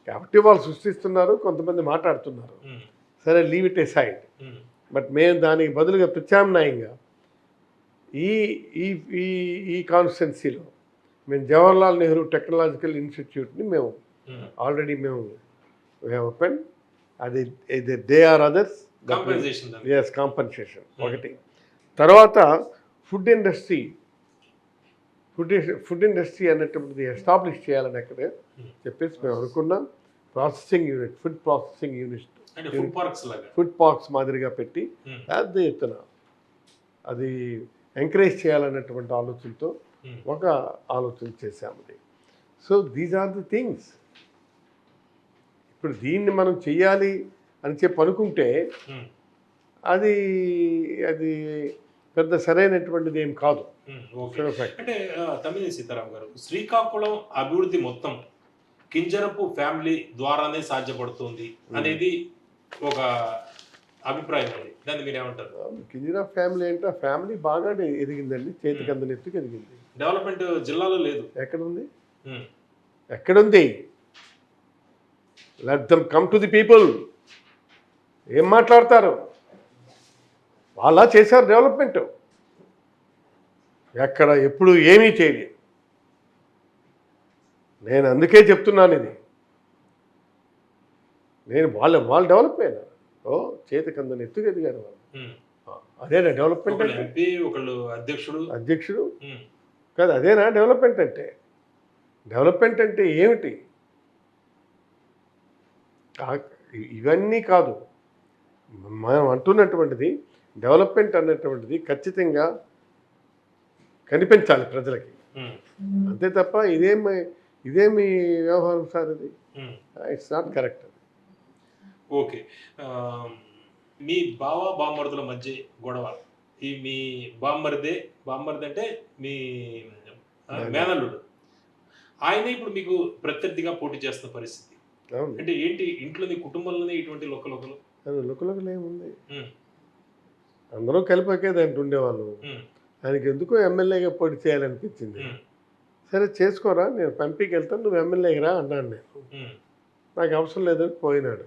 కాబట్టి వాళ్ళు సృష్టిస్తున్నారు, కొంతమంది మాట్లాడుతున్నారు. సరే, leave it A side. But మేము దానికి బదులుగా ప్రత్యామ్నాయంగా ఈ ఈ ఈ కాన్స్టిట్యున్సీలో మేము జవహర్లాల్ నెహ్రూ టెక్నాలజికల్ ఇన్స్టిట్యూట్ని మేము ఆల్రెడీ ఓపెన్. అది దే ఆర్ అదర్స్ కాంపన్సేషన్ ఒకటి. తర్వాత ఫుడ్ ఇండస్ట్రీ అనేటువంటిది ఎస్టాబ్లిష్ చేయాలని అక్కడ చెప్పేసి మేము అనుకున్నాం. Processing unit, food processing unit, food parks మాదిరిగా పెట్టి పెద్ద ఎత్తున అది ఎంకరేజ్ చేయాలన్నటువంటి ఆలోచనతో ఒక ఆలోచన చేశాము. So these are the things. ఇప్పుడు దీన్ని మనం చెయ్యాలి అని చెప్పి అనుకుంటే అది పెద్ద సరైనటువంటిది ఏం కాదు. అంటే తమ్మినేని సీతారాం గారు, శ్రీకాకుళం అభివృద్ధి మొత్తం కింజరపు ఫ్యామిలీ ద్వారానే సాధ్యపడుతుంది అనేది ఒక అభిప్రాయం ఉంది. దాన్ని మీరు ఏమంటారు? కింజరపు ఫ్యామిలీ అంటే ఫ్యామిలీ బాగా ఎదిగిందండి, చేతికి అందని ఎత్తుకు ఎదిగింది. డెవలప్మెంట్ జిల్లాలో లేదు. ఎక్కడుంది? Let them come to the people. ఏం మాట్లాడతారు? వాళ్ళ చేశారు డెవలప్మెంట్. ఎక్కడ ఎప్పుడు ఏమీ చేయలేదు. నేను అందుకే చెప్తున్నాను ఇది. వాళ్ళు డెవలప్ అయినారు. చేతికి అందని ఎత్తుకు ఎదిగారు వాళ్ళు. అదేనా డెవలప్మెంట్ అంటే? ఒకళ్ళు అధ్యక్షుడు కాదు, అదేనా డెవలప్మెంట్ అంటే? డెవలప్మెంట్ అంటే ఏమిటి? ఇవన్నీ కాదు మనం అంటున్నటువంటిది. డెవలప్మెంట్ అన్నటువంటిది ఖచ్చితంగా కనిపించాలి ప్రజలకి, అంతే తప్ప ఇదేమి వ్యవహారం సార్, ఇది ఇట్స్ నాట్ కరెక్ట్. ఓకే, మీ బామ్మర్దుల మధ్య గొడవ, మీ బామ్మర్ది అంటే మీ మేనల్లుడు, ఆయన ఇప్పుడు మీకు ప్రత్యర్థిగా పోటీ చేస్తున్న పరిస్థితి అంటే ఏంటి? ఇంట్లో మీ కుటుంబంలోనే ఇటువంటి లొక్కలొక్కలు ఏముంది? అందరూ కలిపకే దాంట్లో ఉండేవాళ్ళు. ఆయనకి ఎందుకో ఎమ్మెల్యేగా పోటీ చేయాలనిపించింది. సరే చేసుకోరా, నేను పంపికి వెళ్తాను, నువ్వు ఎమ్మెల్యేకి రా అన్నాను. నేను నాకు అవసరం లేదని పోయినాడు.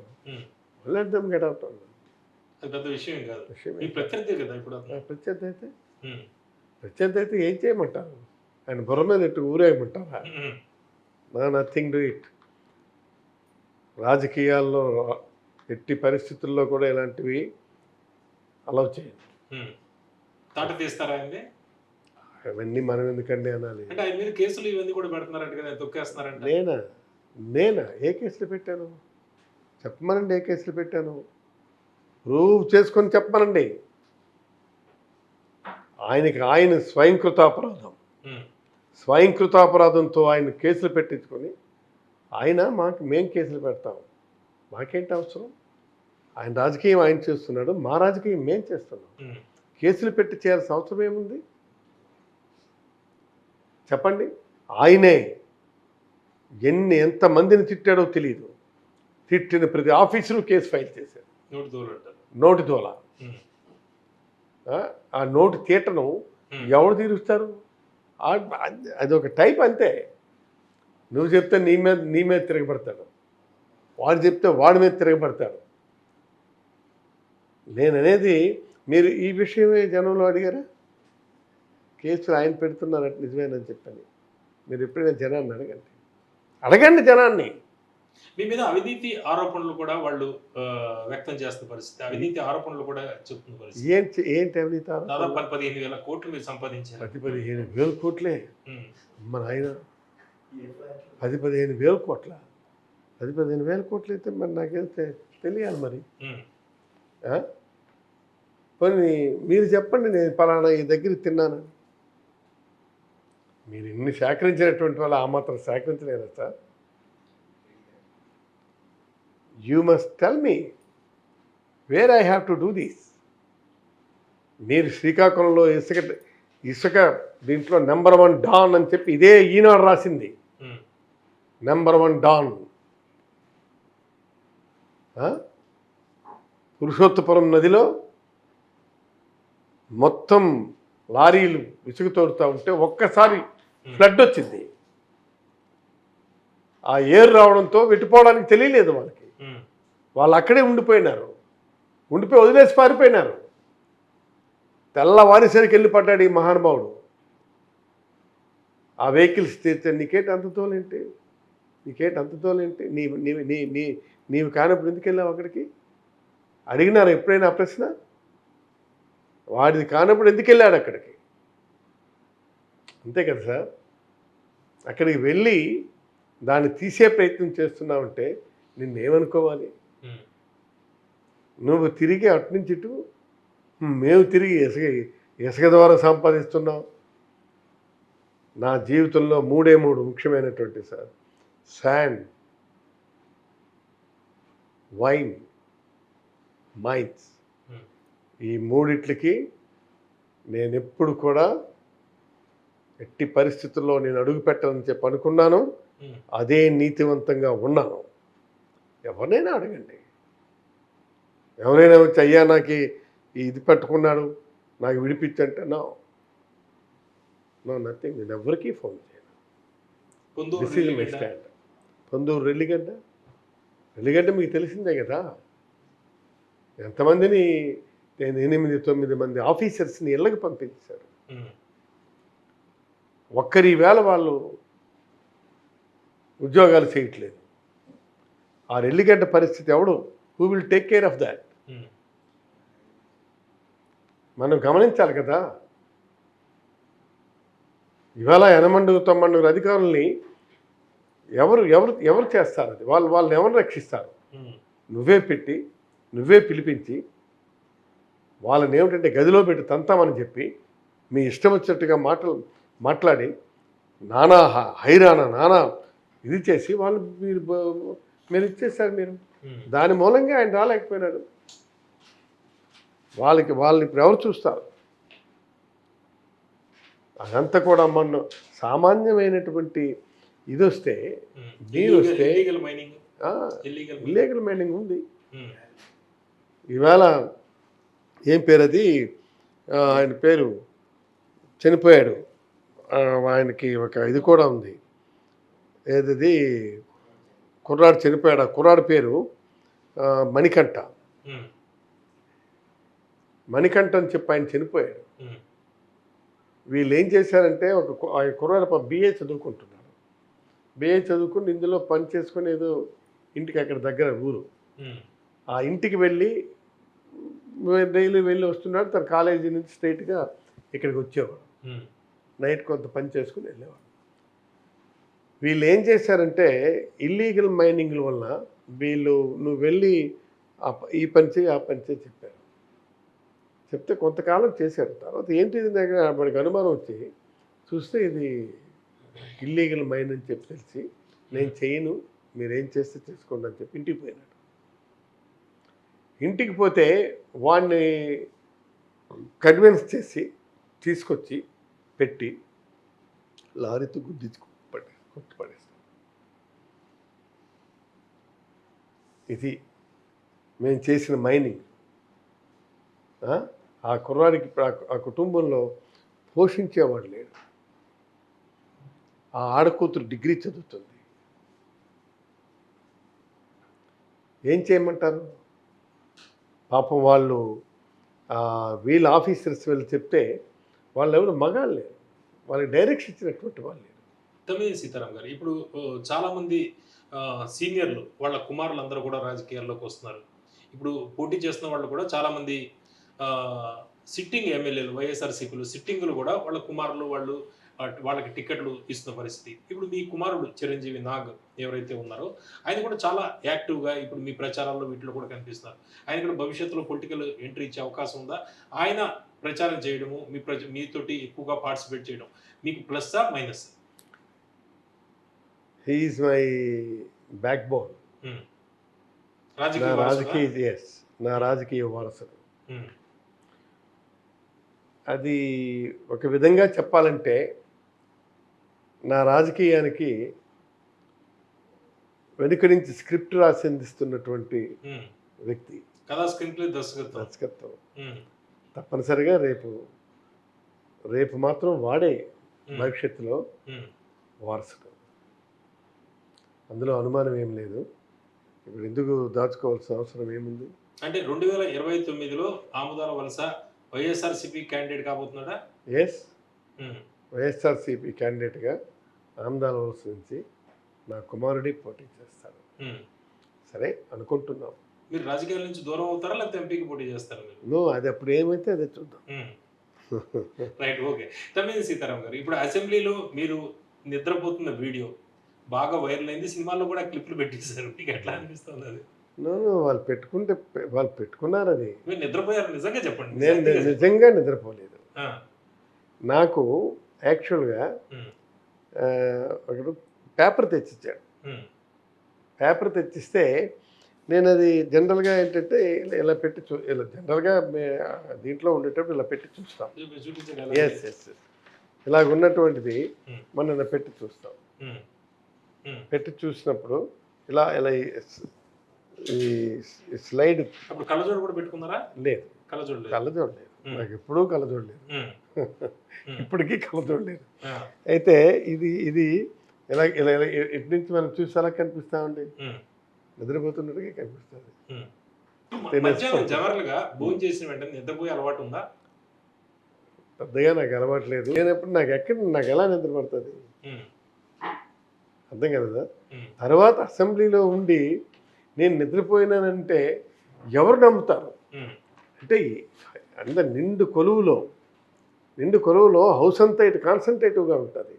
లెట్ దెమ్ గెట్ అవుట్ అన్నాను. ప్రత్యర్థి అయితే ఏం చేయమంటారు? ఆయన బుర్ర మీద ఎట్టు ఊరేయమంటారా? Nothing do it. రాజకీయాల్లో ఎట్టి పరిస్థితుల్లో కూడా ఇలాంటివి అలౌ చేయండి. అవన్నీ మనం ఎందుకండి అనాలి? నేనా ఏ కేసులు పెట్టాను చెప్పమనండి. ఏ కేసులు పెట్టాను ప్రూవ్ చేసుకొని చెప్పమనండి. ఆయన స్వయంకృతాపరాధం. ఉమ్, స్వయంకృతాపరాధంతో ఆయన కేసులు పెట్టించుకొని ఆయన మేము కేసులు పెడతాం, మాకేంటి అవసరం, ఆయన రాజకీయం ఆయన చేస్తున్నాడు, మా రాజకీయం మేము చేస్తున్నాం, ఉమ్, కేసులు పెట్టి చేయాల్సిన అవసరం ఏముంది చెప్పండి. ఆయనే ఎంతమందిని తిట్టాడో తెలియదు, తిట్టిన ప్రతి ఆఫీసులో కేసు ఫైల్ చేశారు. నోటి దూలు అంటారు. నోటి దోల. ఉమ్, ఆ నోటి తీటను ఎవరు తీరుస్తారు? అది ఒక టైప్ అంతే. నువ్వు చెప్తే నీ మీద తిరగబడతాడు, వాడు చెప్తే వాడి మీద తిరగబడతాడు. నేననేది, మీరు ఈ విషయమే జనంలో అడిగారా? కేసులు ఆయన పెడుతున్నారంటే నిజమేనని చెప్పని మీరు ఎప్పుడైనా జనాన్ని అడగండి జనాన్ని. మీ మీద అవినీతి ఆరోపణలు కూడా వాళ్ళు వ్యక్తం చేస్తున్న పరిస్థితి, అవినీతి ఆరోపణలు కూడా చెప్తున్న పరిస్థితి. ఏంటి అవినీతి దాదాపు 15,000 కోట్లు మీరు సంపాదించారు. 15,000 కోట్లే ఉమ్, మన ఆయన. 15,000 కోట్ల 15,000 కోట్లు అయితే మరి నాకేం తెలియాలి మరి. ఉమ్, పోనీ మీరు చెప్పండి, నేను పలానా ఈ దగ్గర తిన్నానని. మీరు ఇన్ని సేకరించినటువంటి వాళ్ళు ఆ మాత్రం సేకరించలేరా sir? You must tell me where I have to do this. మీరు శ్రీకాకుళంలో ఇసుక దీంట్లో నెంబర్ 1 డాన్ అని చెప్పి ఇదే ఈనాడు రాసింది. ఉమ్, నెంబర్ 1 డాన్. పురుషోత్తపురం నదిలో మొత్తం లారీలు ఇసుక తోడుతూ ఉంటే ఒక్కసారి ఫ్లడ్ వచ్చింది. ఆ ఏరు రావడంతో వెట్టిపోవడానికి తెలియలేదు వాళ్ళకి. ఉమ్, వాళ్ళు అక్కడే ఉండిపోయి వదిలేసి పారిపోయినారు. తెల్లవారేసరికి వెళ్ళి పడ్డాడు ఈ మహానుభావుడు. ఆ వెహికల్స్ తీర్చే నీకేంటి అంత తోలేంటి, నీవు కానప్పుడు ఎందుకు వెళ్ళావు అక్కడికి? అడిగినారు ఎప్పుడైనా ఆ ప్రశ్న? వాడిది కానప్పుడు ఎందుకు వెళ్ళాడు అక్కడికి? అంతే కదా సార్. అక్కడికి వెళ్ళి దాన్ని తీసే ప్రయత్నం చేస్తున్నావంటే నిన్నేమనుకోవాలి? ఉమ్, నువ్వు తిరిగి అట్నుంచి ఇటు, మేము తిరిగి ఇసుక ద్వారా సంపాదిస్తున్నాం. నా జీవితంలో 3 ముఖ్యమైనటువంటి సార్: శాండ్, వైన్, మైన్స్. ఉమ్, ఈ మూడిట్లకి నేను ఎప్పుడు కూడా ఎట్టి పరిస్థితుల్లో నేను అడుగు పెట్టాలని చెప్పి అనుకున్నాను. ఉమ్, అదే నీతివంతంగా ఉన్నాను. ఎవరినైనా అడగండి. ఎవరైనా వచ్చి అయ్యా నాకు ఇది పెట్టుకున్నాడు, నాకు విడిపించంటే నో నథింగ్. నేను ఎవరికీ ఫోన్ చేయను. Ponduru this is my stand. Ponduru Relligadda మీకు తెలిసిందే కదా. ఎంతమందిని నేను 8-9 మంది ఆఫీసర్స్ని ఇళ్ళకి పంపించారు. ఉమ్, ఒక్కరి వేళ వాళ్ళు ఉద్యోగాలు చేయట్లేదు. ఆ రెల్లిగడ్డ పరిస్థితి who will take care of that? Um, మనం గమనించాలి కదా. ఇవాళ 80-90 అధికారుల్ని ఎవరు చేస్తారు? అది వాళ్ళని ఎవరు రక్షిస్తారు? ఉమ్, నువ్వే పిలిపించి వాళ్ళని ఏమిటంటే గదిలో పెట్టి తంతామని చెప్పి మీ ఇష్టం వచ్చినట్టుగా మాట్లాడి నానా నానా ఇది చేసి వాళ్ళు మీరు ఇచ్చేసారు. మీరు దాని మూలంగా ఆయన రాలేకపోయినాడు. వాళ్ళని ఇప్పుడు ఎవరు చూస్తారు? అదంతా కూడా మొన్న సామాన్యమైనటువంటి ఇది వస్తే, నీరు వస్తే, ఇల్లీగల్ మైనింగ్ ఉంది. ఇవాళ ఏం పేరు అది, ఆయన పేరు చనిపోయాడు, ఆయనకి ఒక ఇది కూడా ఉంది, ఏది కుర్రాడు చనిపోయాడు. ఆ కుర్రాడు పేరు మణికంఠ అని చెప్పి ఆయన చనిపోయాడు. వీళ్ళు ఏం చేశారంటే ఆయన కుర్రాడు BA చదువుకుంటున్నాడు. BA చదువుకుని ఇందులో పని చేసుకుని ఏదో ఇంటికి అక్కడ దగ్గర ఊరు, ఆ ఇంటికి డైలీ వెళ్ళి వస్తున్నాడు. తన కాలేజీ నుంచి స్ట్రైట్గా ఇక్కడికి వచ్చేవాడు. నైట్ కొంత పని చేసుకుని వెళ్ళేవాడు. వీళ్ళు ఏం చేశారంటే ఇల్లీగల్ మైనింగ్ల వల్ల నువ్వు వెళ్ళి ఈ పని చేయి ఆ పని చేయి చెప్పారు. చెప్తే కొంతకాలం చేశారు. తర్వాత ఏంటిది దగ్గర మనకి అనుమానం వచ్చి చూస్తే ఇది ఇల్లీగల్ మైన్ అని చెప్పి తెలిసి నేను చేయను, మీరేం చేస్తే చేసుకోండి అని చెప్పి ఇంటికి పోయినాడు. ఇంటికి పోతే వాడిని కన్విన్స్ చేసి తీసుకొచ్చి పెట్టి లారీతో గుద్దించి కొట్టుపడేస్తాం. ఇది మేము చేసిన మైనింగ్. ఆ కుర్రాడికి ఇప్పుడు ఆ కుటుంబంలో పోషించేవాడు లేడు. ఆ ఆడకూతురు డిగ్రీ చదువుతుంది. ఏం చేయమంటారు? పాపం వాళ్ళు వీళ్ళ ఆఫీసర్స్ వెళ్ళి చెప్తే వాళ్ళు ఎవరు మగాళ్ళు లేరు, వాళ్ళకి డైరెక్షన్ ఇచ్చినటువంటి వాళ్ళు లేరు. తమ్మినేని సీతారాం గారు, ఇప్పుడు చాలామంది సీనియర్లు వాళ్ళ కుమారులందరూ కూడా రాజకీయాల్లోకి వస్తున్నారు. ఇప్పుడు పోటీ చేస్తున్న వాళ్ళు కూడా చాలామంది సిట్టింగ్ ఎమ్మెల్యేలు, వైఎస్ఆర్సీపీలు సిట్టింగులు కూడా వాళ్ళ కుమారులు వాళ్ళకి టికెట్లు ఇస్తున్న పరిస్థితి. ఇప్పుడు మీ కుమారుడు చిరంజీవి నాగ్ ఎవరైతే ఉన్నారో ఆయన కూడా చాలా యాక్టివ్గా ఇప్పుడు మీ ప్రచారాల్లో వీటిలో కూడా కనిపిస్తున్నారు. ఆయన కూడా భవిష్యత్తులో పొలిటికల్ ఎంట్రీ ఇచ్చే అవకాశం ఉందా? ఆయన ప్రచారం చేయడము, మీతోటి ఎక్కువగా పార్టిసిపేట్ చేయడం మీకు ప్లస్సా minus? He is my backbone. నా రాజకీయ వారసుడు. అది ఒక విధంగా చెప్పాలంటే నా రాజకీయానికి వెనుక నుంచి స్క్రిప్ట్ రాసి అందిస్తున్నటువంటి వ్యక్తి. దర్శకత్వం తప్పనిసరిగా రేపు మాత్రం వాడే భవిష్యత్తులో వారసుడు. అందులో అనుమానం ఏం లేదు. ఇప్పుడు ఎందుకు దాచుకోవాల్సిన అవసరం ఏముంది? అంటే 2029లో ఆముదాల వలస వైఎస్ఆర్సీపీ క్యాండిడేట్ కాబోతున్నాడా? ఎస్, వైఎస్ఆర్సీపీ క్యాండిడేట్గా ఆముదాల వలస నుంచి నా కుమారుడి పోటీ చేస్తాడు. సరే అనుకుంటున్నాం. మీరు రాజకీయాల నుంచి దూరం అవుతారా లేకపోతే ఎంపీకి పోటీ చేస్తారా? అది అప్పుడు ఏమైతే అదే చూద్దాం. Right, okay. తమ్మినేని సీతారాం గారు, ఇప్పుడు అసెంబ్లీలో మీరు నిద్రపోతున్న వీడియో బాగా వైరల్ అయింది, సినిమాల్లో కూడా క్లిప్లు పెట్టేశారు. మీకు ఎట్లా అనిపిస్తుంది అది? వాళ్ళు పెట్టుకున్నారు. అది మీరు నిద్రపోయారు? నిజంగా చెప్పండి. నేను నిజంగా నిద్రపోలేదు. నాకు యాక్చువల్గా ఒకడు పేపర్ తెచ్చిచ్చాడు. పేపర్ తెచ్చిస్తే నేను అది జనరల్గా ఏంటంటే ఇలా పెట్టి ఇలా జనరల్గా దీంట్లో ఉండేటప్పుడు ఇలా పెట్టి చూస్తాం. ఎస్, ఇలాగ ఉన్నటువంటిది మనం ఇలా పెట్టి చూస్తాం. పెట్టి చూసినప్పుడు ఇలా ఈ స్లైడ్. కళ్ళజోడు కూడా పెట్టుకున్నారా? లేదు, కళ్ళజోడు లేదు. నాకు ఎప్పుడూ కళ్ళజోడు లేదు, ఇప్పటికీ కళ్ళజోడు లేదు. అయితే ఇది ఇలా ఇలా ఇలా ఇటు నుంచి మనం చూసి అలా కనిపిస్తామండి, నిద్రపోతున్నట్టుగా కనిపిస్తుంది. జనరల్గా భోజనం చేసిన వెంటనే నిద్రపోయే అలవాటు ఉందా? పెద్దగా నాకు అలవాటు లేదు. లేనప్పుడు నాకు ఎలా నిద్ర పడుతుంది అర్థం కదా. తర్వాత అసెంబ్లీలో ఉండి నేను నిద్రపోయినానంటే ఎవరు నమ్ముతారు? అంటే అందరు నిండు కొలువులో హౌస్ అంతా ఇటు కాన్సన్ట్రేటివ్గా ఉంటుంది.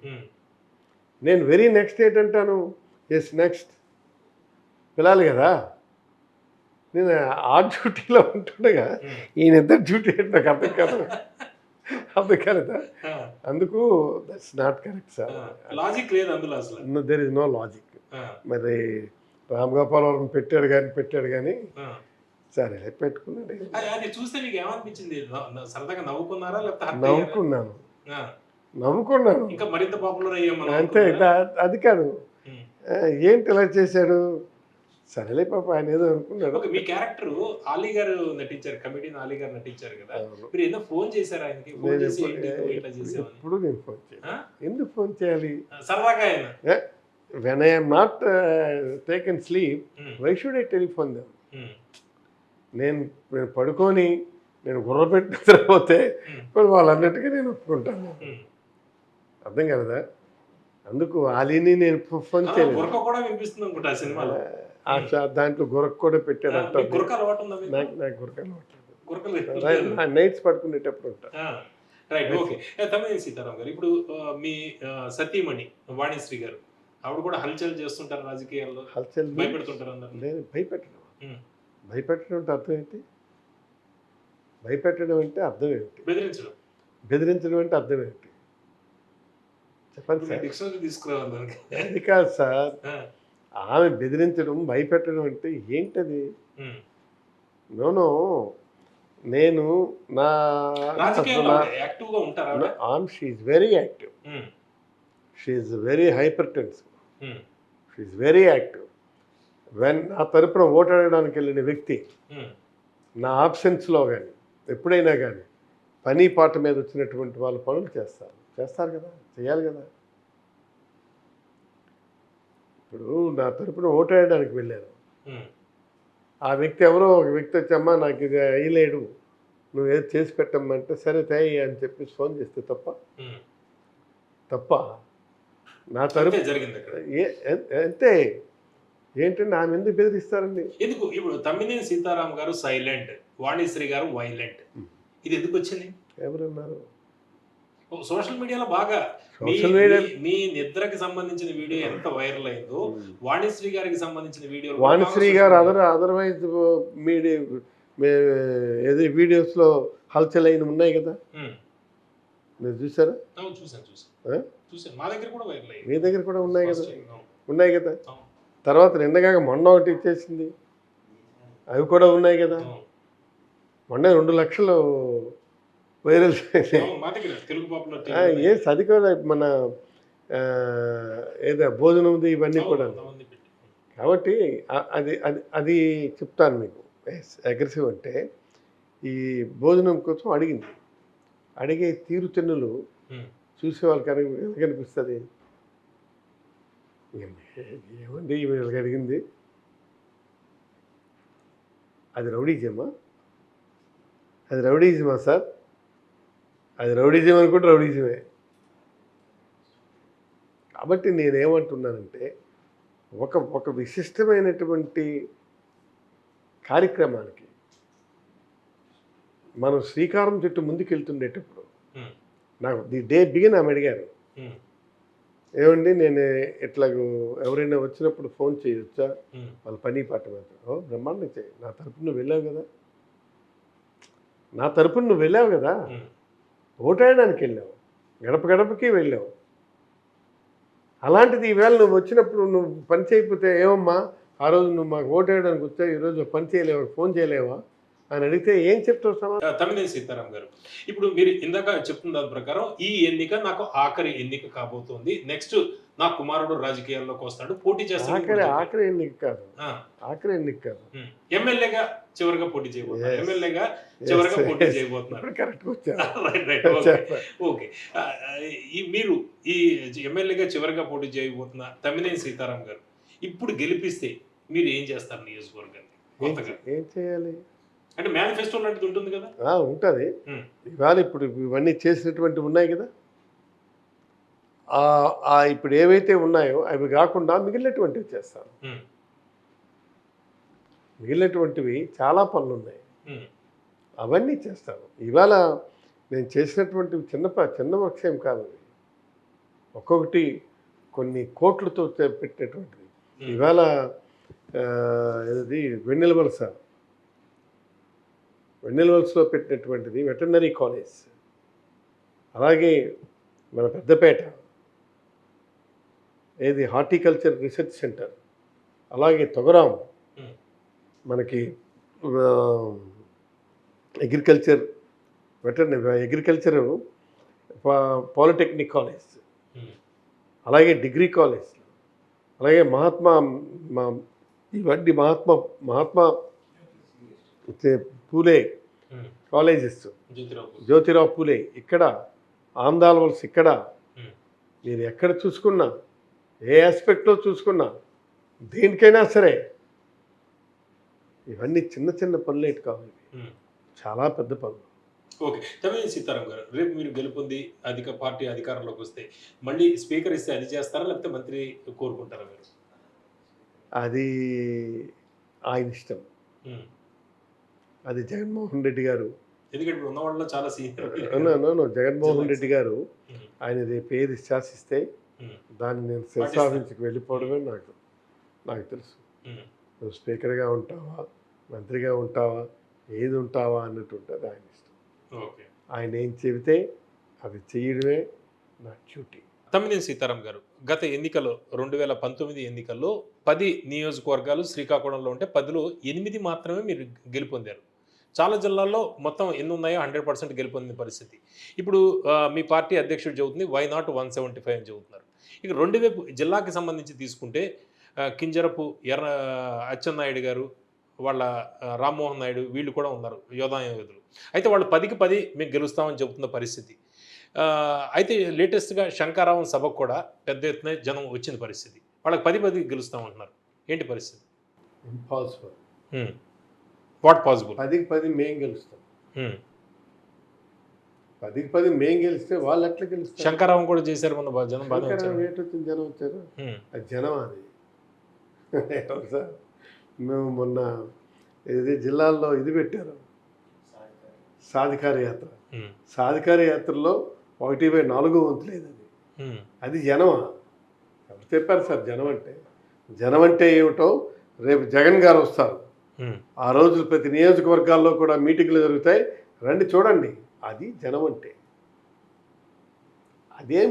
నేను వెరీ నెక్స్ట్ ఏంటంటాను, ఎస్ నెక్స్ట్ పిలాలి కదా. నేను ఆ డ్యూటీలో ఉంటుండగా ఈయన ఇద్దరు డ్యూటీ ఏంటి నాకు అర్థం కాలేదా? అందుకు that's not correct sir. Logic లేదు అందులో అసలు. There is no logic. మరి రామ్ గోపాల్ వర్మ పెట్టాడు కానీ సరే పెట్టుకున్నాడు. అది చూస్తే మీకు ఏమనిపించింది? సరదాగా నవ్వుకున్నారా లేకపోతే? నవ్వుకున్నాను. ఇంకా మరింత పాపులర్ అయ్యాము అంతే. అది కాదు, ఏంటి ఇలా చేశాడు, సరేలే పాప ఆయన ఏదో అనుకున్నాడు. మీ క్యారెక్టర్ ఆలీ గారు నటించారు, కమెడియన్ ఆలీ గారు నటించారు కదా. మీరు ఏదో ఫోన్ చేశారు ఆయనకి? ఎప్పుడు నేను ఫోన్ చేయాలి? ఎందుకు ఫోన్ చేయాలి? సరదాగా ఆయన when I am not taken sleep, why should I telephone them? నేను పడుకొని నేను గుర్రపెట్టి నిద్రపోతే వాళ్ళు అన్నట్టుగా నేను ఒప్పుకుంటాను. అర్థం కదా. అందుకు ఆలీని నేను ఫోన్ చేయలేదు. దాంట్లో గురక కూడా పెట్టారంట. నాకు గురక అలవాట్లేదు. నైట్స్ పడుకునేటప్పుడు ఉంటా. Right, okay. తమ్మినేని సీతారాం గారు, ఇప్పుడు మీ సతీమణి వాణిశ్రీ గారు, ఆవిడ కూడా హల్చల్ చేస్తుంటారు రాజకీయాల్లో, హల్చల్ భయపెడుతుంటారు అందరు. నేను భయపెట్టడం అంటే అర్థం ఏంటి? భయపెట్టడం అంటే అర్థం ఏంటి? బెదిరించడం అంటే అర్థం ఏంటి? చెప్పండి సార్. డిక్షనరీ తీసుకురావాలి దానికి. అది కాదు సార్. ఆ, ఆమె బెదిరించడం, భయపెట్టడం అంటే ఏంటది? ఉమ్. నోనో నేను నా రాజకీయాల్లో ఆవిడ యాక్టివ్గా ఉంటారు ఆవిడ. She's very active. Um, she's very hypertensive. Um, she's very active. నా తరపున ఓటాడడానికి వెళ్ళిన వ్యక్తి ఉమ్, నా ఆబ్సెన్స్లో కానీ ఎప్పుడైనా కానీ పని పాట మీద వచ్చినటువంటి వాళ్ళు పనులు చేస్తారు కదా, చేయాలి కదా. ఇప్పుడు నా తరపున ఓటాడడానికి వెళ్ళాను. ఉమ్, ఆ వ్యక్తి ఎవరో ఒక వ్యక్తి వచ్చమ్మా నాకు ఇది అయ్యలేడు, నువ్వు ఏది చేసి పెట్టమ్మంటే సరే తేయి అని చెప్పి ఫోన్ చేస్తే ఉమ్. తప్ప నా తరపు అంతే జరిగింది అక్కడ. అంతే. ఏంటంటే ఆమె ఎందుకు బెదిరిస్తారండి? ఎందుకు ఇప్పుడు తమ్మినేని సీతారాం గారు సైలెంట్, వాణిశ్రీ గారు వైలెంట్, ఇది ఎందుకు వచ్చింది? ఎవరన్నారు? సోషల్ మీడియాలో బాగా సోషల్ మీడియా మీ నిద్రకి సంబంధించిన వీడియో ఎంత వైరల్ అయిందో, వాణిశ్రీ గారికి సంబంధించిన వీడియో వాణిశ్రీ గారు అదర్వైజ్ మీడియా ఏది వీడియోస్లో హల్చల్ అయిన ఉన్నాయి కదా, మీరు చూసారా? చూసాను, మా దగ్గర కూడా వైరల్ అయింది. మీ దగ్గర కూడా ఉన్నాయి కదా, అవును. ఉన్నాయి కదా. అవును. తర్వాత నిన్నగాక మొన్న ఒకటి ఇచ్చేసింది, అవి కూడా ఉన్నాయి కదా. అవును. మొన్న 2 లక్షలు వైరల్ అవును, మా దగ్గర తెలుగు పాపులర్ ఏ అది కూడా మన ఏదో భోజనంది ఇవన్నీ కూడా. కాబట్టి అది అది అది చెప్తాను మీకు. అగ్రెసివ్ అంటే ఈ భోజనం కోసం అడిగే తీరుతెన్నులు చూసే వాళ్ళకి కనిపిస్తుంది. ఏమండి వీళ్ళకి అడిగింది, అది రౌడీజమా? అది రౌడీజమా సార్? అది రౌడీజం అనుకుంటే రౌడీజమే. కాబట్టి నేనేమంటున్నానంటే ఒక విశిష్టమైనటువంటి కార్యక్రమానికి మనం శ్రీకారం చుట్టూ ముందుకెళ్తుండేటప్పుడు నాకు ది డే బిగిన్ ఆమె అడిగారు, ఏమండి నేను ఇట్లాగూ ఎవరైనా వచ్చినప్పుడు ఫోన్ చేయొచ్చా, వాళ్ళ పని పాట మీద. బ్రహ్మాండం చేయి, నా తరపున నువ్వు వెళ్ళావు కదా, ఓటాడడానికి వెళ్ళావు, గడప గడపకి వెళ్ళావు. అలాంటిది ఈవేళ నువ్వు వచ్చినప్పుడు నువ్వు పని చేయకపోతే ఏమమ్మా ఆ రోజు నువ్వు మాకు ఓటేయడానికి వచ్చావు, ఈరోజు పని చేయలేవా, ఫోన్ చేయలేవా అని అడిగితే ఏం చెప్తావు సమాధానం? తమ్మినేని సీతారాం గారు, ఇప్పుడు మీరు ఇందాక చెప్తున్న దాని ప్రకారం ఈ ఎన్నిక నాకు ఆఖరి ఎన్నిక కాబోతోంది, నెక్స్ట్ నా కుమారుడు రాజకీయాల్లోకి వస్తాడు, పోటీ చేస్తాడు. ఆఖరి ఎన్నిక కాదు, ఆఖరి ఎన్నిక కాదు, ఎమ్మెల్యేగా చివరిగా పోటీ చేయబోతున్నారు. ఎమ్మెల్యేగా చివరిగా పోటీ చేయబోతున్నారు. కరెక్ట్గా వచ్చారు. ఓకే. మీరు ఈ ఎమ్మెల్యేగా చివరిగా పోటీ చేయబోతున్న తమ్మినేని సీతారాం గారు ఇప్పుడు గెలిపిస్తే మీరు ఏం చేస్తారు నియోజకవర్గాన్ని? ఏం చేయాలి అంటే మేనిఫెస్టో లాంటిది ఉంటుంది కదా. ఉంటుంది. ఇవాళ ఇప్పుడు ఇవన్నీ చేసినటువంటి ఉన్నాయి కదా, ఇప్పుడు ఏవైతే ఉన్నాయో అవి కాకుండా మిగిలినటువంటివి చేస్తాను. మిగిలినటువంటివి చాలా పనులు ఉన్నాయి, అవన్నీ చేస్తాను. ఇవాళ నేను చేసినటువంటివి చిన్న వర్క్స్ కాదు, అవి ఒక్కొక్కటి కొన్ని కోట్లతో పెట్టినటువంటిది. ఇవాళ ఇది వెన్నెలవలసలో పెట్టినటువంటిది వెటర్నరీ కాలేజ్, అలాగే మన పెద్దపేట ఏది హార్టికల్చర్ రీసెర్చ్ సెంటర్, అలాగే తొగరాం మనకి అగ్రికల్చర్ పాలిటెక్నిక్ కాలేజ్, అలాగే డిగ్రీ కాలేజ్, అలాగే ఇవన్నీ మహాత్మా పూలే కాలేజెస్, జ్యోతిరావు పూలే ఇక్కడ, ఆందాల వలస ఇక్కడ, మీరు ఎక్కడ చూసుకున్నా ఏ ఆస్పెక్ట్లో చూసుకున్నా దేనికైనా సరే ఇవన్నీ చిన్న పనులేటి కావాలి, చాలా పెద్ద పనులు. ఓకే. తమ్మినేని సీతారాం గారు, రేపు మీరు గెలుపొంది పార్టీ అధికారంలోకి వస్తే మళ్ళీ స్పీకర్ ఇస్తే అది చేస్తారా, లేకపోతే మంత్రి కోరుకుంటారా మీరు? అది ఆయన ఇష్టం. అది జగన్మోహన్ రెడ్డి గారు, ఎందుకంటే ఉన్న వాళ్ళలో చాలా సీనియర్. జగన్మోహన్ రెడ్డి గారు ఆయన రేపు ఏది శాసిస్తే దాన్ని నేను శిరసావించుకు వెళ్ళిపోవడమే నాకు తెలుసు. నువ్వు స్పీకర్గా ఉంటావా, మంత్రిగా ఉంటావా, ఏది ఉంటావా అన్నట్టు ఉంటుంది ఆయన ఇష్టం. ఆయన ఏం చెబితే అది చేయడమే నా డ్యూటీ. తమ్మినేని సీతారాం గారు, గత ఎన్నికల్లో 2019 ఎన్నికల్లో 10 నియోజకవర్గాలు శ్రీకాకుళంలో ఉంటే 10లో 8 మాత్రమే మీరు గెలుపొందారు. చాలా జిల్లాల్లో మొత్తం ఎన్ని ఉన్నాయో 100% గెలుపొందిన పరిస్థితి. ఇప్పుడు మీ పార్టీ అధ్యక్షుడు చెబుతుంది వై నాట్ 175 అని చెబుతున్నారు. ఇక రెండు వైపు జిల్లాకి సంబంధించి తీసుకుంటే కింజరపు అచ్చెన్నాయుడు గారు, వాళ్ళ రామ్మోహన్ నాయుడు వీళ్ళు కూడా ఉన్నారు యోధులు. అయితే వాళ్ళు 10కి 10 మేము గెలుస్తామని చెబుతున్న పరిస్థితి. అయితే లేటెస్ట్‌గా శంకరావం సభకు కూడా పెద్ద ఎత్తున జనం వచ్చిన పరిస్థితి. వాళ్ళకి 10 గెలుస్తామంటున్నారు. ఏంటి పరిస్థితి? ఇంపాసిబుల్. What possible? 10కి 10 మేం గెలుస్తాం. హ్మ్. 10కి 10 మేం గెలిస్తే వాళ్ళు ఎట్లా గెలుస్తారు? శంకరావం కూడా చేశారు మొన్న జనం బాగా వచ్చారు. ఏటొచ్చింది జనం వచ్చారు. అది జనం అది. ఎవరు సార్? మేము మొన్న ఇది జిల్లాల్లో ఇది పెట్టారు, సాధికార యాత్ర. సాధికార యాత్రలో 1/4 వంతు లేదు అది. అది జనమా? ఎవరు చెప్పారు సార్ జనం అంటే? జనం అంటే ఏమిటో రేపు జగన్ గారు వస్తారు. ఆ రోజు ప్రతి నియోజకవర్గాల్లో కూడా మీటింగ్లు జరుగుతాయి, రండి చూడండి. అది జనం అంటే. అదేం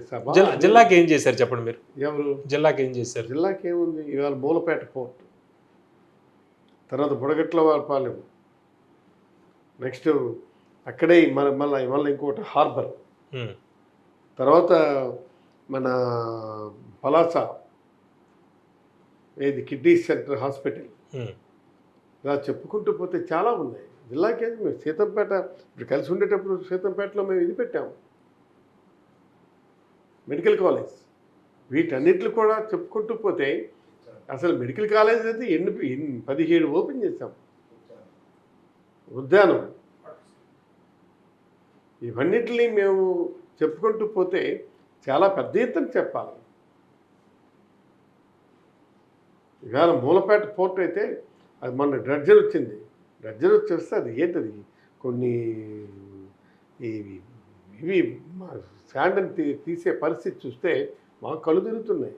సభ? జిల్లాకి ఏం చేశారు చెప్పండి మీరు? ఎవరు జిల్లాకి ఏం చేశారు? జిల్లాకి ఏముంది? ఇవాళ మూలపేట పోర్ట్, తర్వాత బుడగట్ల వారిపాలెం, నెక్స్ట్ అక్కడే మళ్ళీ ఇంకోటి హార్బర్, తర్వాత మన పలాస ఏది కిడ్నీ సెంటర్ హాస్పిటల్, ఇలా చెప్పుకుంటూ పోతే చాలా ఉన్నాయి. జిల్లాకి ఏది? మేము సీతంపేట ఇప్పుడు కలిసి ఉండేటప్పుడు సీతంపేటలో మేము ఇది పెట్టాము, మెడికల్ కాలేజ్. వీటన్నిటిని కూడా చెప్పుకుంటూ పోతే అసలు మెడికల్ కాలేజ్ అయితే 17 ఓపెన్ చేశాం. ఉద్యానం, ఇవన్నిటిని మేము చెప్పుకుంటూ పోతే చాలా పెద్ద ఎత్తున చెప్పాలి. ఇవాళ మూలపేట పోర్ట్ అయితే అది మొన్న డ్రెడ్జర్ వచ్చింది. డ్రెడ్జర్ వచ్చేస్తే అది ఏంటది, కొన్ని ఇవి శాండ్ని తీసే పరిస్థితి చూస్తే మా కళ్ళు తిరుగుతున్నాయి.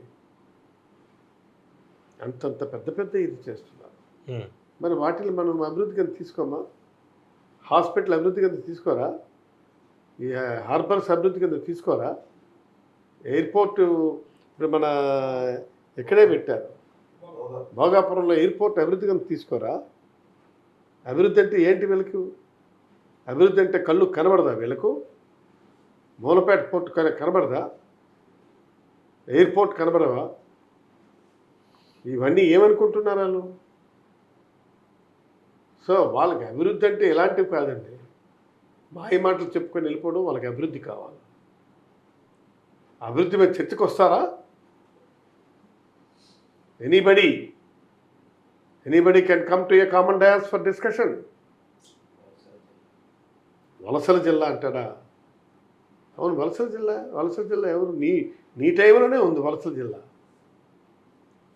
అంతంత పెద్ద పెద్ద ఇది చేస్తున్నారు. మరి వాటిని మనం అభివృద్ధి కింద తీసుకోమా? హాస్పిటల్ అభివృద్ధి కింద తీసుకోరా? ఈ హార్బర్స్ అభివృద్ధి కింద తీసుకోరా? ఎయిర్పోర్టు ఇప్పుడు మన ఎక్కడే పెట్టారు, భోగాపురంలో ఎయిర్పోర్ట్ అభివృద్ధి కింద తీసుకోరా? అభివృద్ధి అంటే ఏంటి వీళ్ళకు? అభివృద్ధి అంటే కళ్ళు కనబడదా వీళ్ళకు? మూలపేట పోర్ట్ కనబడదా? ఎయిర్పోర్ట్ కనబడవా? ఇవన్నీ ఏమనుకుంటున్నారు వాళ్ళు? సో వాళ్ళకి అభివృద్ధి అంటే ఎలాంటివి కాదండి, మాయ మాటలు చెప్పుకొని వెళ్ళిపోవడం. వాళ్ళకి అభివృద్ధి కావాలి. అభివృద్ధి మీద చర్చకు వస్తారా? Anybody can come to a common dais for discussion. వలసల జిల్లా అంటారా? అవును, వలసల జిల్లా ఎవరు? నీ టైంలోనే ఉంది వలసల జిల్లా.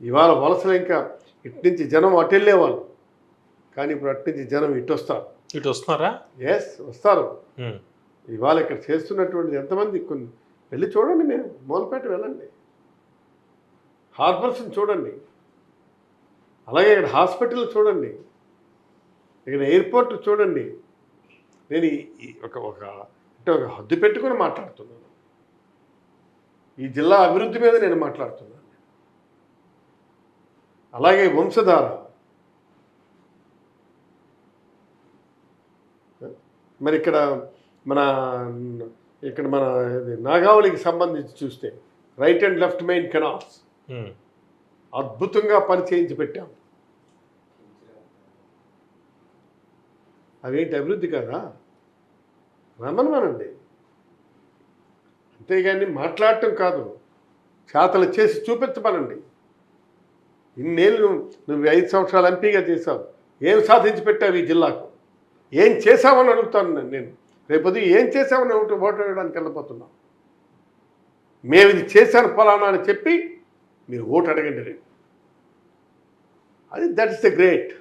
ఇవాళ వలసలు ఇంకా ఇటు నుంచి జనం అటు వెళ్ళేవాళ్ళు, కానీ ఇప్పుడు అటు నుంచి జనం ఇటు వస్తారు. ఇటు వస్తున్నారా? ఎస్, వస్తారు. ఇవాళ ఇక్కడ చేస్తున్నటువంటి ఎంతమంది కొన్ని వెళ్ళి చూడండి. మీరు మూలపేట వెళ్ళండి, హార్బర్స్ని చూడండి, అలాగే ఇక్కడ హాస్పిటల్ చూడండి, ఇక్కడ ఎయిర్పోర్ట్ చూడండి. నేను ఒక హద్దు పెట్టుకొని మాట్లాడుతున్నాను. ఈ జిల్లా అభివృద్ధి మీద నేను మాట్లాడుతున్నాను. అలాగే వంశధార, మరి ఇక్కడ మన నాగావళికి సంబంధించి చూస్తే right and left main canals అద్భుతంగా పని చేయించి పెట్టాం. అవేంటి అభివృద్ధి కాదా? రమణమనండి. అంతేగాని మాట్లాడటం కాదు, చేతలు చేసి చూపించమనండి. ఇన్నేళ్ళు నువ్వు 5 సంవత్సరాలు ఎంపీగా చేశావు, ఏం సాధించి పెట్టావు ఈ జిల్లాకు? ఏం చేశావని అడుగుతాను నేను. రేపొద్దు ఏం చేశామని ఓటు వేయడానికి వెళ్ళిపోతున్నాం. మేము ఇది చేశాను ఫలానా అని చెప్పి మీరు ఓటు అడగండి రేపు. అది that is the great.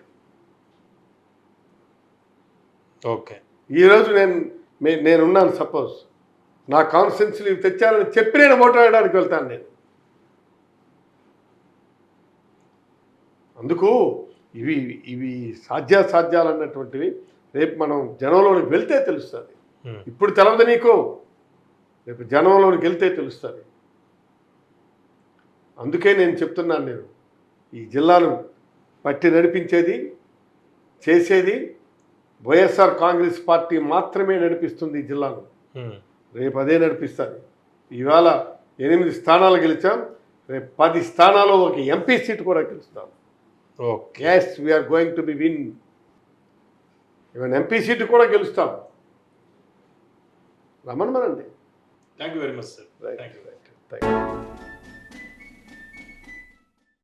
Okay, ఈరోజు నేనున్నాను, సపోజ్ నా కాన్స్టిట్యున్సీలు ఇవి తెచ్చానని చెప్పి నేను ఓటు వేయడానికి వెళ్తాను నేను. అందుకు ఇవి సాధ్యాసాధ్యాలు అన్నటువంటివి రేపు మనం జనంలోకి వెళ్తే తెలుస్తుంది. ఇప్పుడు తెలవదు నీకు. రేపు జనంలోకి వెళ్తే తెలుస్తుంది. అందుకే నేను చెప్తున్నాను, నేను ఈ జిల్లాను పట్టి నడిపించేది చేసేది వైఎస్ఆర్ కాంగ్రెస్ పార్టీ మాత్రమే నడిపిస్తుంది ఈ జిల్లాను. రేపు అదే నడిపిస్తుంది. ఇవాళ 8 స్థానాలు గెలిచాం, రేపు 10 స్థానాలు ఒక ఎంపీ సీట్ కూడా గెలుస్తాం. Okay, yes, we are going to be win. Even MP seat కూడా గెలుస్తాం. రమ్మనమనండి. Thank you very much sir. Right thank you. Right thank you.